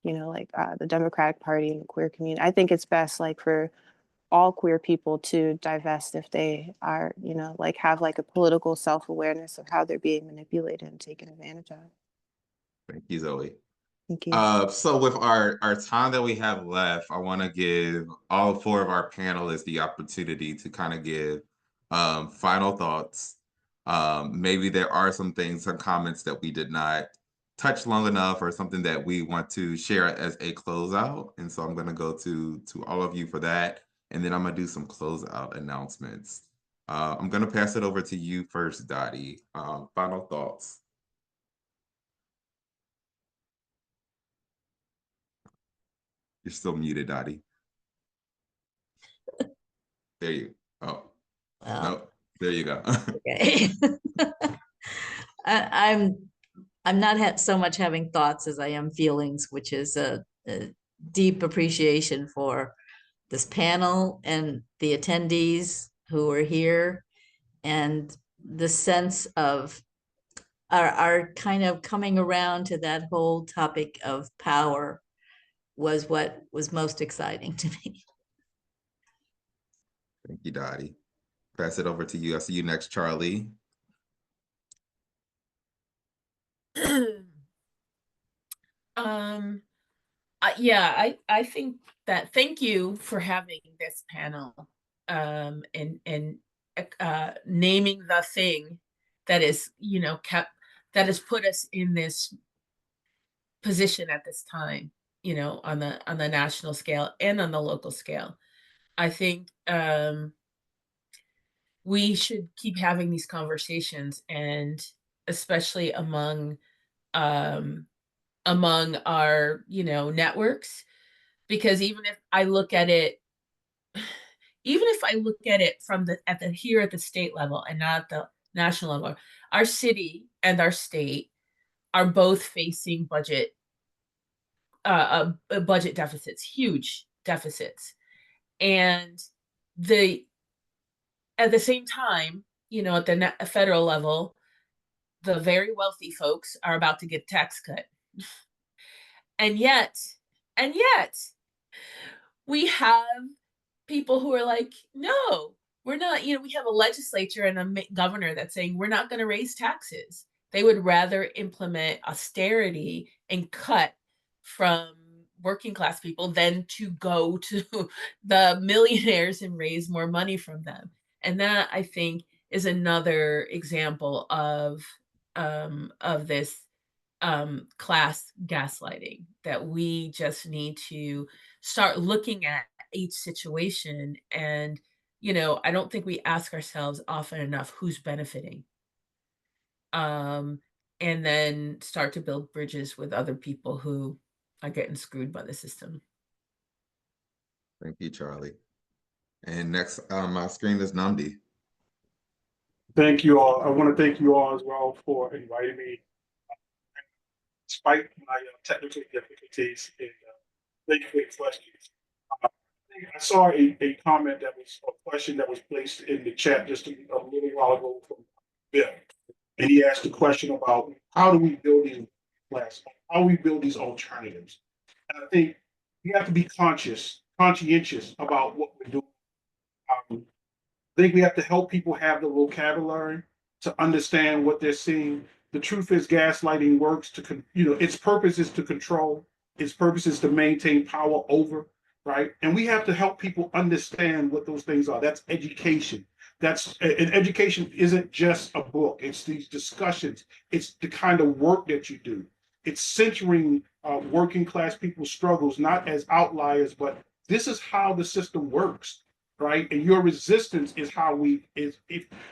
the Democratic Party and the queer community. I think it's best, like, for all queer people to divest if they are, like, have like a political self-awareness of how they're being manipulated and taken advantage of. Thank you, Zoe. Thank you. So with our time that we have left, I want to give all four of our panelists the opportunity to kind of give final thoughts. Maybe there are some things, some comments that we did not touch long enough, or something that we want to share as a closeout. And so I'm going to go to all of you for that. And then I'm going to do some closeout announcements. I'm going to pass it over to you first, Dottye. Final thoughts. You're still muted, Dottye. There you go. Oh, Well, no, there you go. okay. I'm not so much having thoughts as I am feelings, which is a deep appreciation for this panel and the attendees who are here, and the sense of our kind of coming around to that whole topic of power was what was most exciting to me. Thank you, Dottye. Pass it over to you. I'll see you next, Charly. Yeah, I think that thank you for having this panel, and naming the thing that is, that has put us in this position at this time, on the national scale and on the local scale. I think we should keep having these conversations, and especially among our networks, because even if I look at it, even if I look at it from at the state level and not at the national level, our city and our state are both facing budget deficits, huge deficits. And at the same time, at the federal level, the very wealthy folks are about to get a tax cut. And yet, we have people who are like, no, we're not, we have a legislature and a governor that's saying we're not going to raise taxes. They would rather implement austerity and cut from working class people than to go to the millionaires and raise more money from them. And that, I think, is another example of this class gaslighting, that we just need to start looking at each situation. And I don't think we ask ourselves often enough who's benefiting, and then start to build bridges with other people who are getting screwed by the system. Thank you, Charly. And next on my screen is Nnamdi. Thank you all. I want to thank you all as well for inviting me. Despite my technical difficulties, and thank you for your questions. I saw a comment that was a question that was placed in the chat just a little while ago from Bill. And he asked a question about how do we build these how do we build these alternatives? And I think we have to be conscientious about what we're doing. I think we have to help people have the vocabulary to understand what they're seeing. The truth is, gaslighting works to, its purpose is to control. Its purpose is to maintain power over, right? And we have to help people understand what those things are. That's education. And education isn't just a book. It's these discussions. It's the kind of work that you do. It's centering working class people's struggles, not as outliers, but this is how the system works, right? And your resistance is how if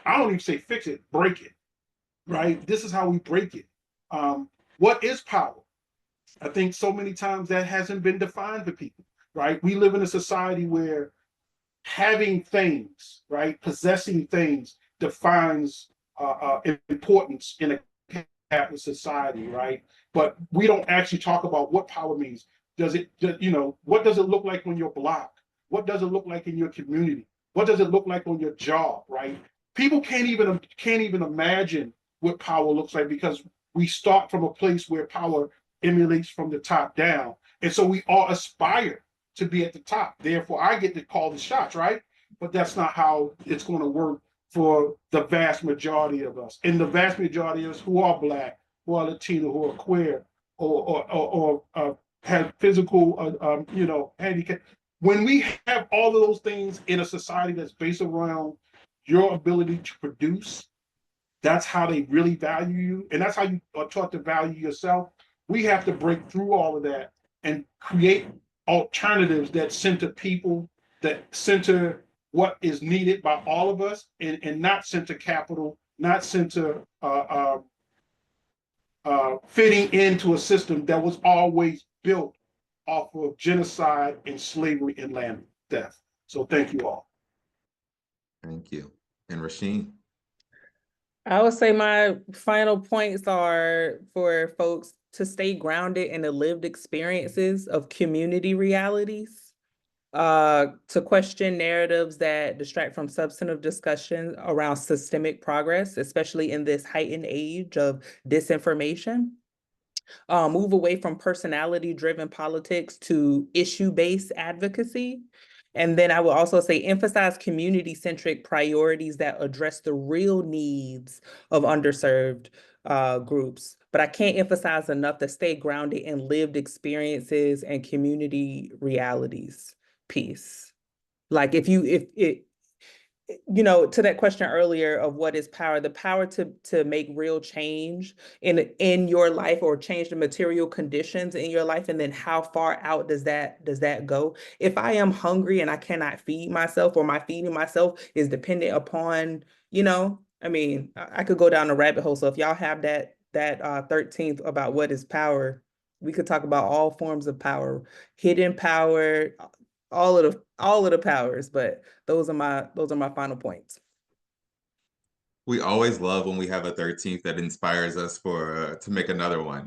I don't even say fix it, break it. Right? This is how we break it. What is power? I think so many times that hasn't been defined for people, right? We live in a society where having things, right, possessing things defines importance in a capitalist society, right? But we don't actually talk about what power means. What does it look like on your block? What does it look like in your community? What does it look like on your job, right? People can't even imagine what power looks like, because we start from a place where power emulates from the top down. And so we all aspire to be at the top. Therefore, I get to call the shots, right? But that's not how it's going to work for the vast majority of us. And the vast majority of us who are Black, who are Latino, who are queer, or have physical, handicap. When we have all of those things in a society that's based around your ability to produce, that's how they really value you. And that's how you are taught to value yourself. We have to break through all of that and create alternatives that center people, that center what is needed by all of us, and not center capital, not center fitting into a system that was always built off of genocide and slavery and land theft. So thank you all. Thank you. And Rasheem? I would say my final points are for folks to stay grounded in the lived experiences of community realities, to question narratives that distract from substantive discussion around systemic progress, especially in this heightened age of disinformation. Move away from personality-driven politics to issue-based advocacy. And then I would also say emphasize community-centric priorities that address the real needs of underserved groups. But I can't emphasize enough to stay grounded in lived experiences and community realities piece. Like to that question earlier of what is power, the power to make real change in your life, or change the material conditions in your life, and then how far out does that go? If I am hungry and I cannot feed myself, or my feeding myself is dependent upon, I could go down a rabbit hole. So if y'all have that 13th about what is power, we could talk about all forms of power, hidden power, all of the powers, but those are my final points. We always love when we have a 13th that inspires us to make another one.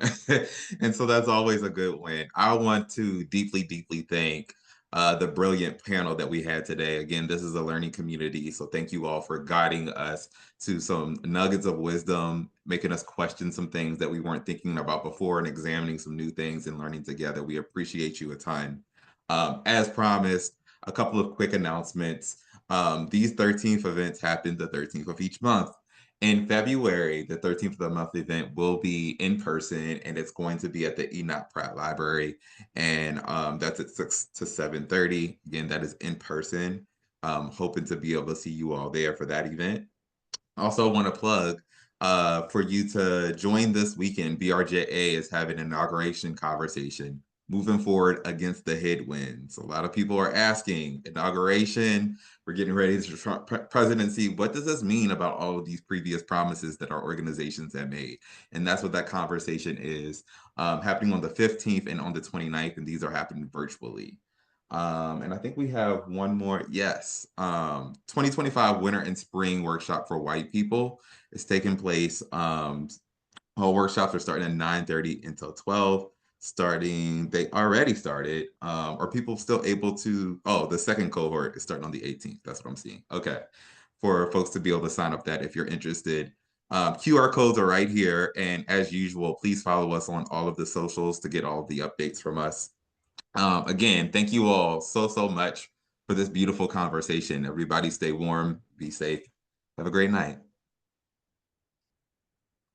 And so that's always a good win. I want to deeply, deeply thank the brilliant panel that we had today. Again, this is a learning community, so thank you all for guiding us to some nuggets of wisdom, making us question some things that we weren't thinking about before and examining some new things and learning together. We appreciate you a ton. As promised, a couple of quick announcements. These 13th events happen the 13th of each month. In February, the 13th of the month event will be in person, and it's going to be at the Enoch Pratt Library, and that's at 6 to 7:30. Again, that is in person. Hoping to be able to see you all there for that event. Also want to plug for you to join this weekend. BRJA is having an inauguration conversation moving forward against the headwinds. A lot of people are asking, inauguration, we're getting ready to Trump presidency. What does this mean about all of these previous promises that our organizations have made? And that's what that conversation is, happening on the 15th and on the 29th, and these are happening virtually. And I think we have one more. Yes. 2025 Winter and Spring Workshop for White People is taking place. All workshops are starting at 9:30 until 12. They already started. Are people still able to? Oh, the second cohort is starting on the 18th. That's what I'm seeing. Okay. For folks to be able to sign up that if you're interested. QR codes are right here. And as usual, please follow us on all of the socials to get all of the updates from us. Again, thank you all so much for this beautiful conversation. Everybody stay warm, be safe. Have a great night.